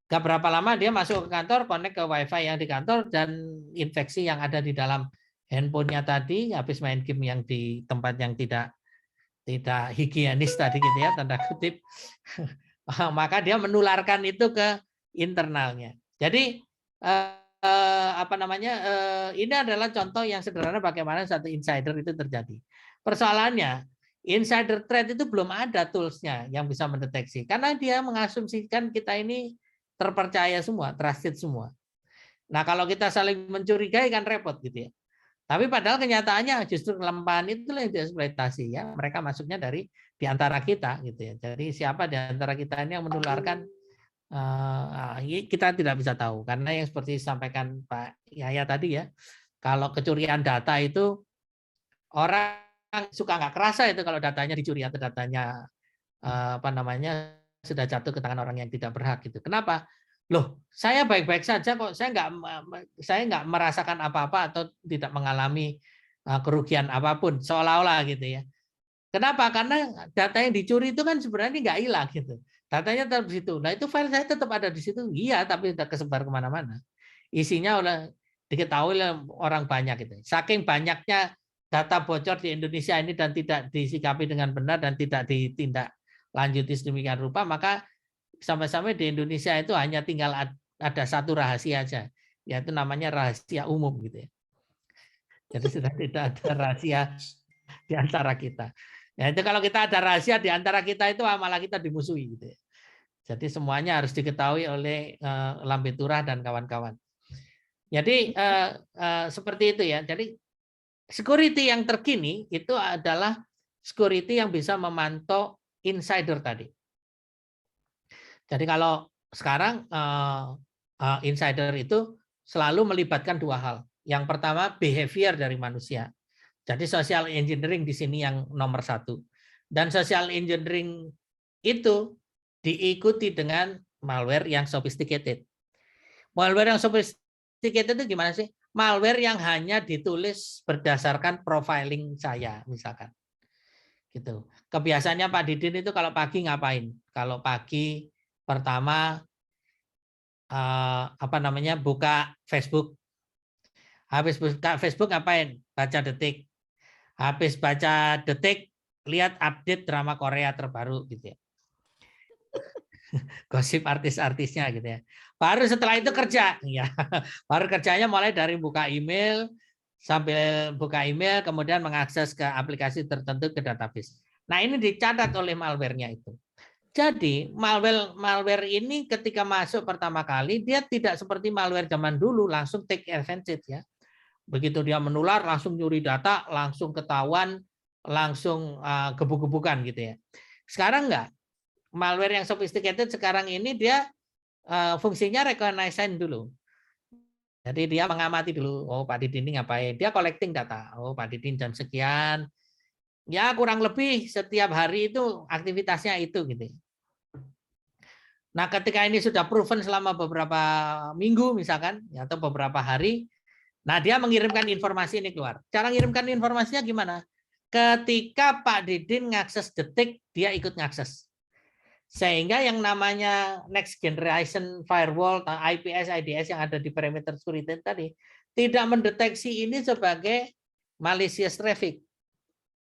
Gak berapa lama dia masuk ke kantor, connect ke wifi yang di kantor dan infeksi yang ada di dalam handphonenya tadi, habis main game yang di tempat yang tidak higienis tadi gitu ya, tanda kutip, maka dia menularkan itu ke internalnya. Jadi ini adalah contoh yang sederhana bagaimana satu insider itu terjadi. Persoalannya insider threat itu belum ada toolsnya yang bisa mendeteksi karena dia mengasumsikan kita ini terpercaya semua, trusted semua. Nah, kalau kita saling mencurigai kan repot gitu ya. Tapi padahal kenyataannya justru kelemahan itulah yang dieksploitasi ya. Mereka masuknya dari di antara kita gitu ya. Jadi siapa di antara kita ini yang menularkan kita tidak bisa tahu karena yang seperti disampaikan Pak Yahya tadi ya, kalau kecurian data itu orang suka nggak kerasa itu kalau datanya dicuri atau datanya sudah jatuh ke tangan orang yang tidak berhak gitu. Kenapa? Loh, saya baik-baik saja kok, saya nggak merasakan apa-apa atau tidak mengalami kerugian apapun seolah-olah gitu ya. Kenapa? Karena data yang dicuri itu kan sebenarnya nggak hilang gitu. Datanya tetap di situ. Nah, itu file saya tetap ada di situ. Iya, tapi tidak kesebar kemana-mana. Isinya udah diketahui oleh orang banyak gitu. Saking banyaknya data bocor di Indonesia ini dan tidak disikapi dengan benar dan tidak ditindak lanjuti sedemikian rupa, maka sampai-sampai di Indonesia itu hanya tinggal ada satu rahasia aja, yaitu namanya rahasia umum gitu ya. Jadi sudah tidak ada rahasia di antara kita. Ya, itu kalau kita ada rahasia di antara kita itu malah kita dimusuhi gitu ya. Jadi semuanya harus diketahui oleh Lambe Turah dan kawan-kawan. Jadi seperti itu ya. Jadi security yang terkini itu adalah security yang bisa memantau insider tadi. Jadi kalau sekarang insider itu selalu melibatkan dua hal. Yang pertama behavior dari manusia. Jadi social engineering di sini yang nomor satu. Dan social engineering itu diikuti dengan malware yang sophisticated. Malware yang sophisticated itu gimana sih? Malware yang hanya ditulis berdasarkan profiling saya, misalkan. Gitu. Kebiasaannya Pak Didin itu kalau pagi ngapain? Kalau pagi pertama buka Facebook. Habis buka Facebook ngapain? Baca Detik. Habis baca Detik, lihat update drama Korea terbaru gitu ya. Gosip artis-artisnya gitu ya. Baru setelah itu kerja, ya. Baru kerjanya mulai dari buka email, sambil buka email, kemudian mengakses ke aplikasi tertentu ke database. Nah, ini dicatat oleh malware-nya itu. Jadi malware ini ketika masuk pertama kali dia tidak seperti malware zaman dulu langsung take advantage ya. Begitu dia menular langsung nyuri data, langsung ketahuan, langsung gebuk-gebukan gitu ya. Sekarang enggak. Malware yang sophisticated sekarang ini dia fungsinya recognition dulu. Jadi dia mengamati dulu, oh Pak Didin ini ngapain? Dia collecting data. Oh Pak Didin jam sekian. Ya kurang lebih setiap hari itu aktivitasnya itu gitu. Nah, ketika ini sudah proven selama beberapa minggu misalkan atau beberapa hari, nah dia mengirimkan informasi ini keluar. Cara mengirimkan informasinya gimana? Ketika Pak Didin ngakses detik, dia ikut ngakses. Sehingga yang namanya next generation firewall, IPS, IDS yang ada di perimeter security tadi, tidak mendeteksi ini sebagai malicious traffic.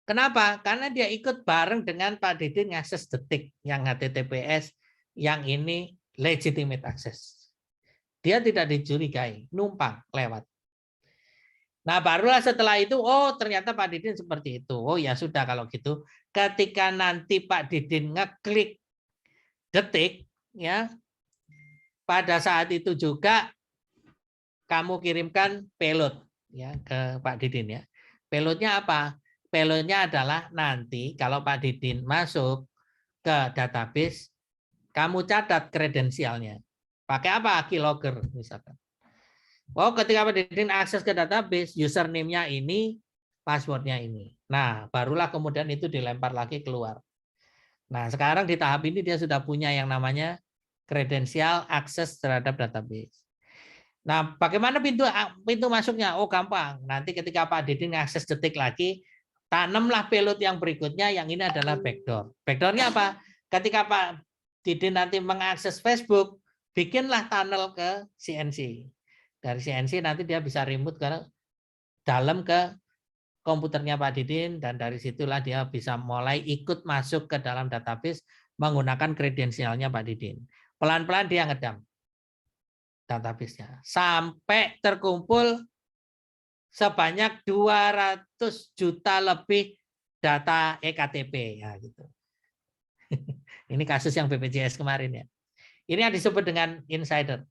Kenapa? Karena dia ikut bareng dengan Pak Didin ngakses detik yang HTTPS, yang ini legitimate access. Dia tidak dicurigai, numpang lewat. Nah, barulah setelah itu, oh ternyata Pak Didin seperti itu. Oh ya sudah kalau gitu. Ketika nanti Pak Didin ngeklik detik, ya, pada saat itu juga kamu kirimkan payload ya ke Pak Didin ya. Payloadnya apa? Payloadnya adalah nanti kalau Pak Didin masuk ke database, kamu catat kredensialnya. Pakai apa? Keylogger misalkan. Oh, ketika Pak Didin akses ke database, username-nya ini, password-nya ini. Nah, barulah kemudian itu dilempar lagi keluar. Nah, sekarang di tahap ini dia sudah punya yang namanya kredensial akses terhadap database. Nah, bagaimana pintu masuknya? Oh, gampang. Nanti ketika Pak Didin akses detik lagi, tanamlah payload yang berikutnya, yang ini adalah backdoor. Backdoor-nya apa? Ketika Pak Didin nanti mengakses Facebook, bikinlah tunnel ke CNC. Dari CNC nanti dia bisa remote ke dalam ke komputernya Pak Didin, dan dari situlah dia bisa mulai ikut masuk ke dalam database menggunakan kredensialnya Pak Didin. Pelan-pelan dia ngedam database-nya sampai terkumpul sebanyak 200 juta lebih data EKTP ya gitu. Ini kasus yang BPJS kemarin ya. Ini yang disebut dengan insider.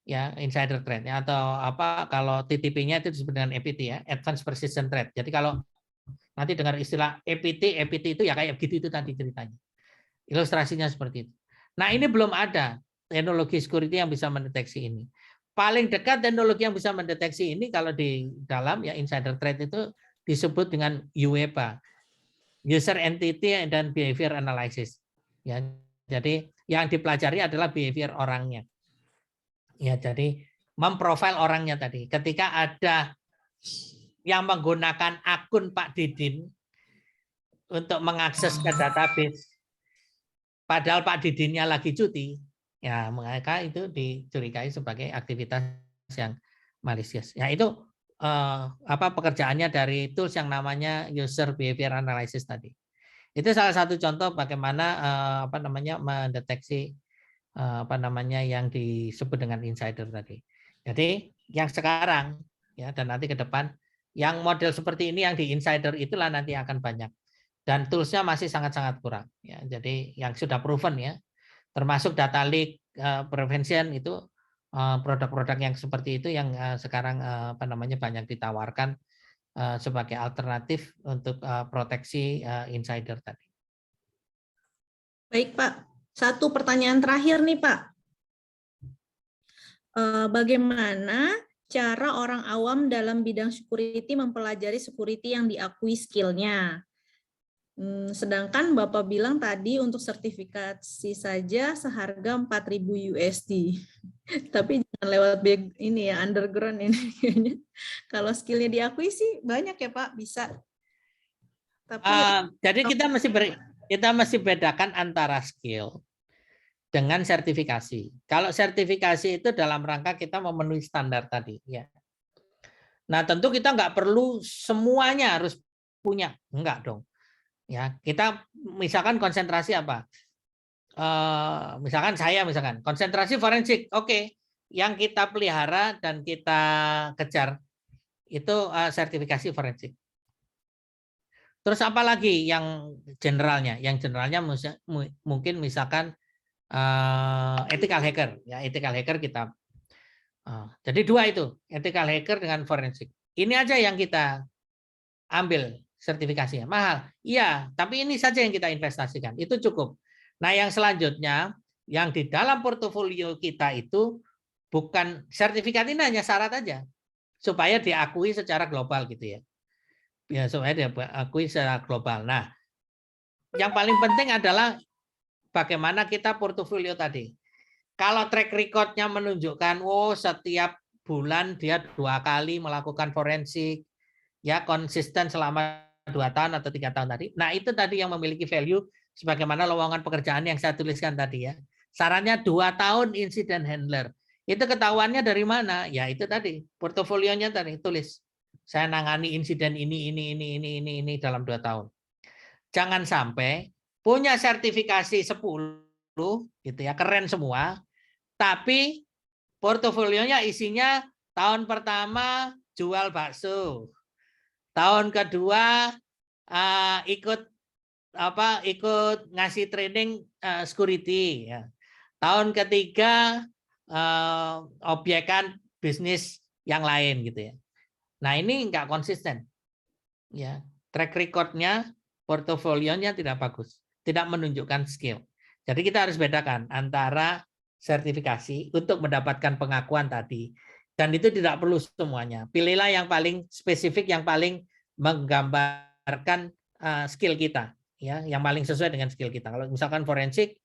Ya, insider threat ya, atau apa kalau TTP-nya itu disebut dengan APT ya, advanced persistent threat. Jadi kalau nanti dengar istilah APT itu ya kayak begitu itu tadi ceritanya. Ilustrasinya seperti itu. Nah, ini belum ada teknologi security yang bisa mendeteksi ini. Paling dekat teknologi yang bisa mendeteksi ini kalau di dalam ya insider threat itu disebut dengan UEBA, User Entity dan Behavior Analysis. Ya, jadi yang dipelajari adalah behavior orangnya. Ya, jadi memprofil orangnya tadi. Ketika ada yang menggunakan akun Pak Didin untuk mengakses ke database, padahal Pak Didinnya lagi cuti, ya mereka itu dicurigai sebagai aktivitas yang malicious. Ya itu pekerjaannya dari tools yang namanya user behavior analysis tadi. Itu salah satu contoh bagaimana mendeteksi yang disebut dengan insider tadi. Jadi yang sekarang ya dan nanti ke depan yang model seperti ini yang di insider itulah nanti akan banyak. Dan toolsnya masih sangat-sangat kurang. Ya, jadi yang sudah proven ya, termasuk data leak prevention itu produk-produk yang seperti itu yang sekarang banyak ditawarkan sebagai alternatif untuk proteksi insider tadi. Baik Pak, satu pertanyaan terakhir nih Pak. Bagaimana cara orang awam dalam bidang security mempelajari security yang diakui skillnya? Sedangkan Bapak bilang tadi untuk sertifikasi saja seharga 4.000 USD. Tapi jangan lewat ini ya, underground ini kayaknya. Kalau skillnya diakui sih banyak ya Pak, bisa. Tapi jadi kita mesti bedakan antara skill dengan sertifikasi. Kalau sertifikasi itu dalam rangka kita memenuhi standar tadi ya. Nah, tentu kita nggak perlu semuanya harus punya, enggak dong. Ya, kita misalkan konsentrasi apa? Misalkan konsentrasi forensik, oke. Yang kita pelihara dan kita kejar itu sertifikasi forensik. Terus apa lagi yang generalnya? Yang generalnya mungkin misalkan ethical hacker. Ya, ethical hacker kita. Jadi dua itu, ethical hacker dengan forensik. Ini aja yang kita ambil sertifikasinya. Mahal. Iya, tapi ini saja yang kita investasikan. Itu cukup. Nah, yang selanjutnya, yang di dalam portofolio kita itu bukan sertifikat, ini hanya syarat aja. Supaya diakui secara global gitu ya. Ya, supaya diakui secara global. Nah, yang paling penting adalah bagaimana kita portofolio tadi. Kalau track record-nya menunjukkan, setiap bulan dia 2 kali melakukan forensik, ya konsisten selama 2 tahun atau 3 tahun tadi. Nah, itu tadi yang memiliki value sebagaimana lowongan pekerjaan yang saya tuliskan tadi ya. Sarannya 2 tahun incident handler. Itu ketahuannya dari mana? Ya itu tadi, portofolionya tadi tulis. Saya nangani insiden ini dalam 2 tahun. Jangan sampai punya sertifikasi 10 gitu ya, keren semua, tapi portofolionya isinya tahun pertama jual bakso. Tahun kedua ikut ngasih training security ya. Tahun ketiga obyekan bisnis yang lain gitu ya. Nah, ini enggak konsisten. Ya, track record-nya, portofolionya tidak bagus, tidak menunjukkan skill. Jadi kita harus bedakan antara sertifikasi untuk mendapatkan pengakuan tadi, dan itu tidak perlu semuanya. Pilihlah yang paling spesifik, yang paling menggambarkan skill kita, ya, yang paling sesuai dengan skill kita. Kalau misalkan forensik,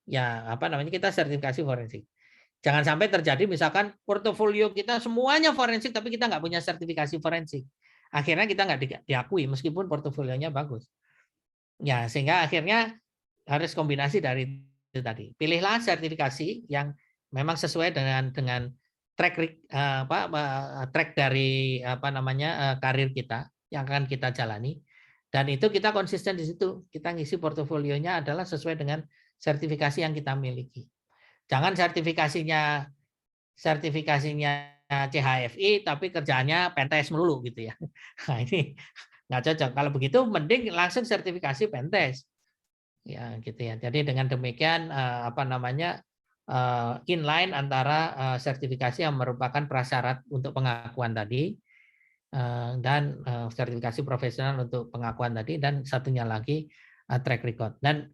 ya kita sertifikasi forensik. Jangan sampai terjadi misalkan portofolio kita semuanya forensik tapi kita nggak punya sertifikasi forensik. Akhirnya kita nggak diakui meskipun portofolionya bagus. Ya, sehingga akhirnya harus kombinasi dari itu tadi. Pilihlah sertifikasi yang memang sesuai dengan track dari karir kita yang akan kita jalani, dan itu kita konsisten di situ. Kita ngisi portofolionya adalah sesuai dengan sertifikasi yang kita miliki. Jangan sertifikasinya CHFI tapi kerjaannya pentest melulu gitu ya. Nah, ini nggak cocok. Kalau begitu mending langsung sertifikasi pentest. Ya gitu ya. Jadi dengan demikian inline antara sertifikasi yang merupakan prasyarat untuk pengakuan tadi dan sertifikasi profesional untuk pengakuan tadi, dan satunya lagi track record. Dan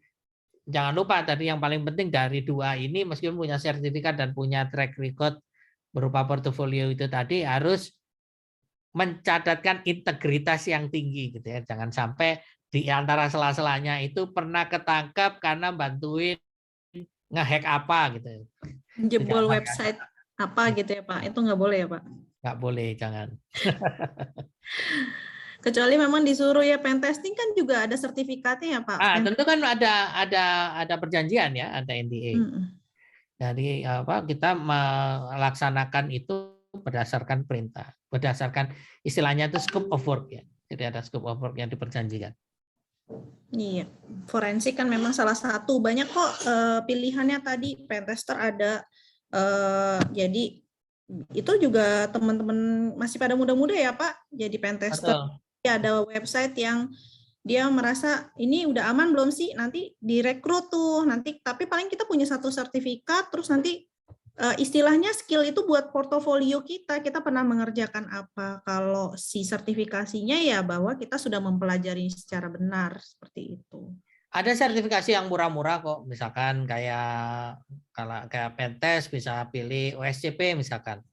jangan lupa tadi yang paling penting dari 2 ini, meskipun punya sertifikat dan punya track record berupa portofolio itu tadi, harus mencatatkan integritas yang tinggi gitu ya. Jangan sampai di antara sela-selanya itu pernah ketangkap karena bantuin ngehack apa gitu. Jebol website apa gitu ya Pak, itu nggak boleh ya Pak? Nggak boleh, jangan. Kecuali memang disuruh ya, pentesting kan juga ada sertifikatnya ya Pak. Tentu kan ada perjanjian ya, ada NDA. Jadi kita melaksanakan itu berdasarkan perintah, berdasarkan istilahnya itu scope of work ya. Jadi ada scope of work yang diperjanjikan. Iya, forensik kan memang salah satu, banyak kok pilihannya tadi, pentester ada, jadi itu juga teman-teman masih pada muda-muda ya Pak, jadi pentester. Ada website yang dia merasa ini udah aman belum sih, nanti direkrut tuh, nanti tapi paling kita punya 1 sertifikat, terus nanti istilahnya skill itu buat portofolio kita pernah mengerjakan apa. Kalau si sertifikasinya ya bahwa kita sudah mempelajari secara benar, seperti itu. Ada sertifikasi yang murah-murah kok, misalkan kayak pentest bisa pilih OSCP misalkan.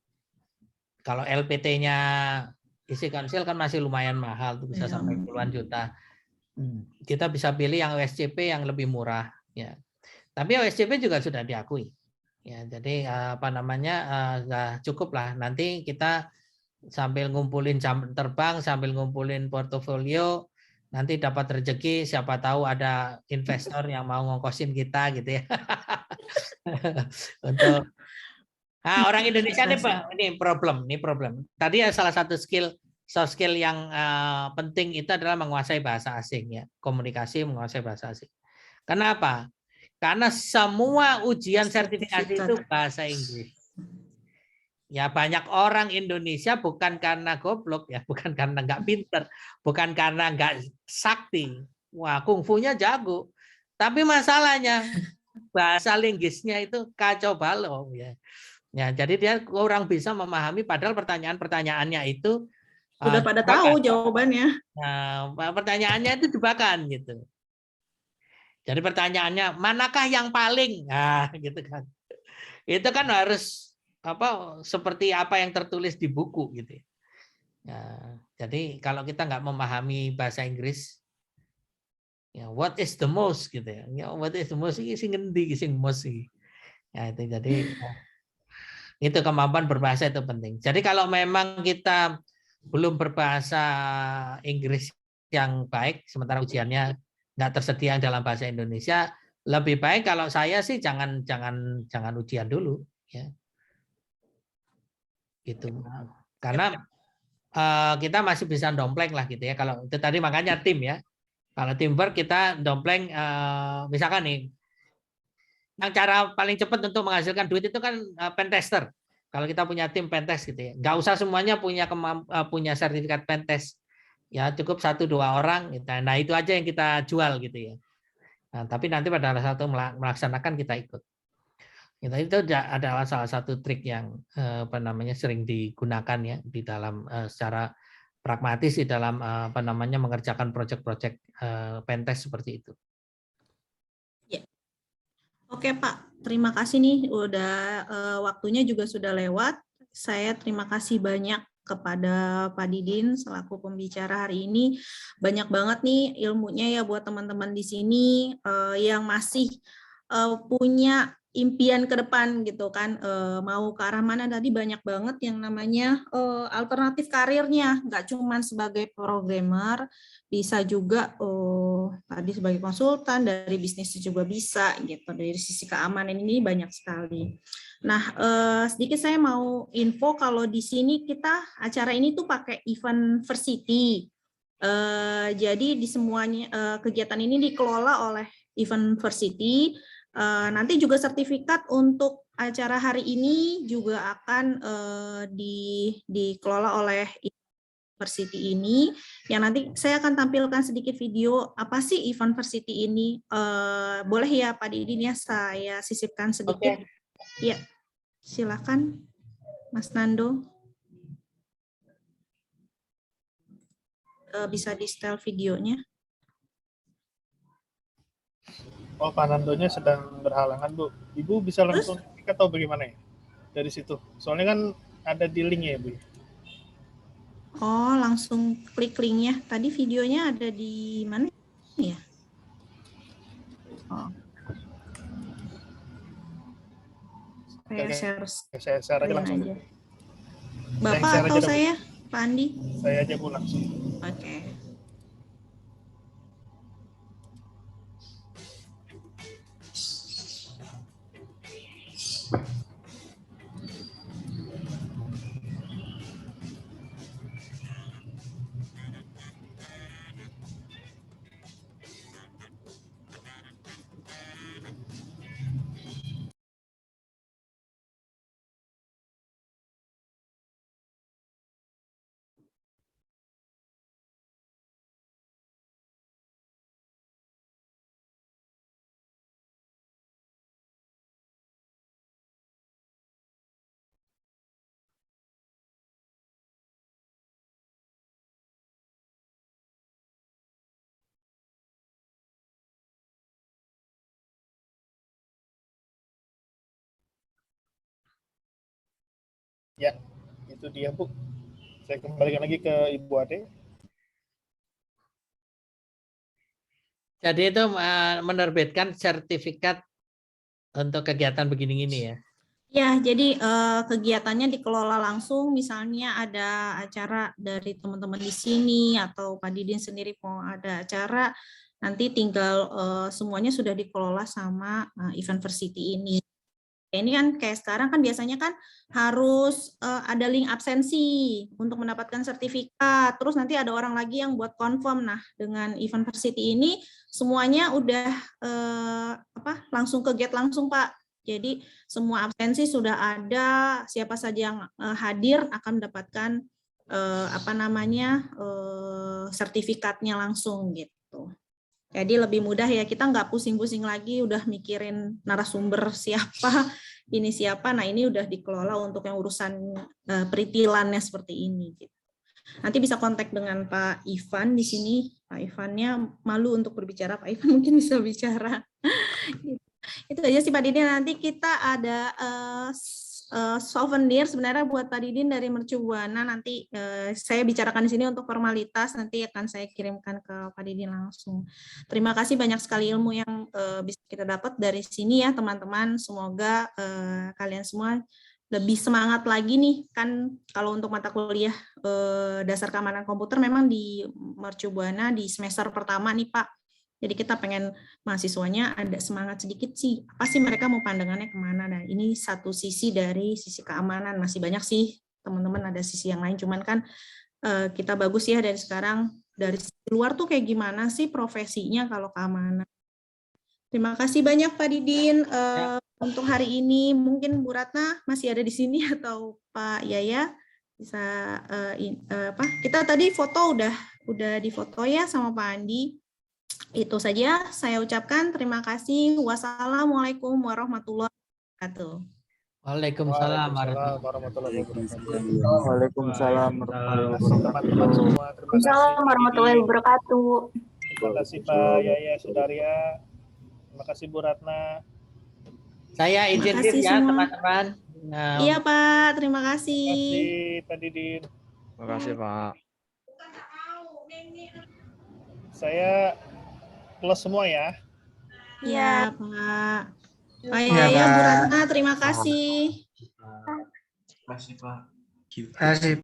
Kalau LPT-nya isi Council kan masih lumayan mahal, tuh bisa sampai puluhan juta. Kita bisa pilih yang OSCP yang lebih murah ya. Tapi OSCP juga sudah diakui. Ya, jadi cukup lah. Nanti kita sambil ngumpulin jam terbang, sambil ngumpulin portofolio, nanti dapat rezeki, siapa tahu ada investor yang mau ngongkosin kita gitu ya. Untuk orang Indonesia ini problem. Tadi salah satu soft skill yang penting itu adalah menguasai bahasa asing ya, komunikasi, menguasai bahasa asing. Kenapa? Karena semua ujian sertifikasi itu bahasa Inggris. Ya banyak orang Indonesia bukan karena goblok ya, bukan karena nggak pinter, bukan karena nggak sakti. Wah, kungfunya jago. Tapi masalahnya bahasa linggisnya itu kacau balau ya. Ya, jadi dia kurang bisa memahami padahal pertanyaan-pertanyaannya itu Sudah pada jebakan. tahu jawabannya. Nah, pertanyaannya itu jebakan gitu. Jadi pertanyaannya manakah yang paling? Nah, gitu kan. Itu kan harus seperti apa yang tertulis di buku gitu. Ya, jadi kalau kita nggak memahami bahasa Inggris, ya what is the most gitu ya. Ya what is the most ini sing ngendi sing most sih. Ya itu jadi itu kemampuan berbahasa itu penting. Jadi kalau memang kita belum berbahasa Inggris yang baik, sementara ujiannya nggak tersedia dalam bahasa Indonesia, lebih baik kalau saya sih jangan ujian dulu, ya. Gitu. Karena kita masih bisa dompleng lah gitu ya. Kalau itu tadi makanya tim ya. Kalau teamwork kita dompleng, misalkan nih, yang cara paling cepat untuk menghasilkan duit itu kan pentester. Kalau kita punya tim pentest gitu ya, nggak usah semuanya punya sertifikat pentest. Ya cukup 1-2 orang. Gitu. Nah itu aja yang kita jual gitu ya. Nah, tapi nanti pada saat itu melaksanakan kita ikut. Itu adalah salah satu trik yang sering digunakan ya di dalam secara pragmatis di dalam mengerjakan proyek-proyek pentest seperti itu. Ya. Oke Pak, terima kasih nih udah waktunya juga sudah lewat. Saya terima kasih banyak kepada Pak Didin selaku pembicara hari ini. Banyak banget nih ilmunya ya buat teman-teman di sini yang masih punya impian ke depan gitu kan, mau ke arah mana. Tadi banyak banget yang namanya alternatif karirnya, nggak cuma sebagai programmer, bisa juga tadi sebagai konsultan, dari bisnis juga bisa gitu, dari sisi keamanan ini banyak sekali. Nah, sedikit saya mau info kalau di sini kita acara ini tuh pakai Eventversity. Jadi di semuanya kegiatan ini dikelola oleh Eventversity. Nanti juga sertifikat untuk acara hari ini juga akan dikelola oleh Eventversity ini, yang nanti saya akan tampilkan sedikit video apa sih Eventversity ini. Boleh ya Pak Didin ya saya sisipkan sedikit. Ya, silakan Mas Nando. Bisa di setel videonya. Oh, Pak Nandonya sedang berhalangan, Bu. Ibu bisa langsung klik atau bagaimana ya? Dari situ. Soalnya kan ada di link-nya ya, Bu. Oh, langsung klik linknya. Tadi videonya ada di mana ya? Oh. Saya share aja langsung. aja. Bapak atau saya, Pak Andi? Saya aja, Bu, langsung. Oke. Ya, itu dia, Bu. Saya kembalikan lagi ke Ibu Ade. Jadi itu menerbitkan sertifikat untuk kegiatan begini-gini ya? Ya, jadi kegiatannya dikelola langsung, misalnya ada acara dari teman-teman di sini, atau Pak Didin sendiri mau ada acara, nanti tinggal semuanya sudah dikelola sama Eventversity ini. Ini kan kayak sekarang kan biasanya kan harus ada link absensi untuk mendapatkan sertifikat. Terus nanti ada orang lagi yang buat confirm. Nah, dengan Eventversity ini semuanya udah langsung ke get langsung, Pak. Jadi semua absensi sudah ada, siapa saja yang hadir akan mendapatkan sertifikatnya langsung gitu. Jadi lebih mudah ya, kita nggak pusing-pusing lagi udah mikirin narasumber siapa, ini siapa. Nah ini udah dikelola untuk yang urusan peripilannya seperti ini. Gitu. Nanti bisa kontak dengan Pak Ivan di sini. Pak Ivannya malu untuk berbicara, Pak Ivan mungkin bisa bicara. Itu aja sih Pak Didin. Nanti kita ada souvenir sebenarnya buat Pak Didin dari Mercu Buana. Nanti saya bicarakan di sini untuk formalitas, nanti akan saya kirimkan ke Pak Didin langsung. Terima kasih, banyak sekali ilmu yang bisa kita dapat dari sini ya teman-teman. Semoga kalian semua lebih semangat lagi nih, kan kalau untuk mata kuliah dasar keamanan komputer memang di Mercu Buana di semester pertama nih Pak. Jadi kita pengen mahasiswanya ada semangat sedikit sih. Apa sih mereka mau pandangannya kemana? Nah ini satu sisi dari sisi keamanan. Masih banyak sih teman-teman ada sisi yang lain. Cuman kan kita bagus ya dari sekarang. Dari luar tuh kayak gimana sih profesinya kalau keamanan. Terima kasih banyak Pak Didin. Untuk hari ini mungkin Bu Ratna masih ada di sini atau Pak Yaya bisa kita tadi foto udah difoto ya sama Pak Andi. Itu saja saya ucapkan terima kasih. Wassalamualaikum warahmatullahi wabarakatuh. Waalaikumsalam warahmatullahi wabarakatuh. Waalaikumsalam Teman-teman semua, terima kasih. Assalamualaikum warahmatullahi wabarakatuh. Terima kasih Pak Yaya Sudarya. Terima kasih Bu Ratna. Saya izin Terima kasih ya semua. teman-teman. Iya Pak, terima Terima kasih. kasih Pak Didin. Terima kasih Pak. Saya close semua ya. Iya Pak. Pak Iya, Yaya, Bu Pak. Ratna, terima kasih. Terima kasih Pak. Terima kasih.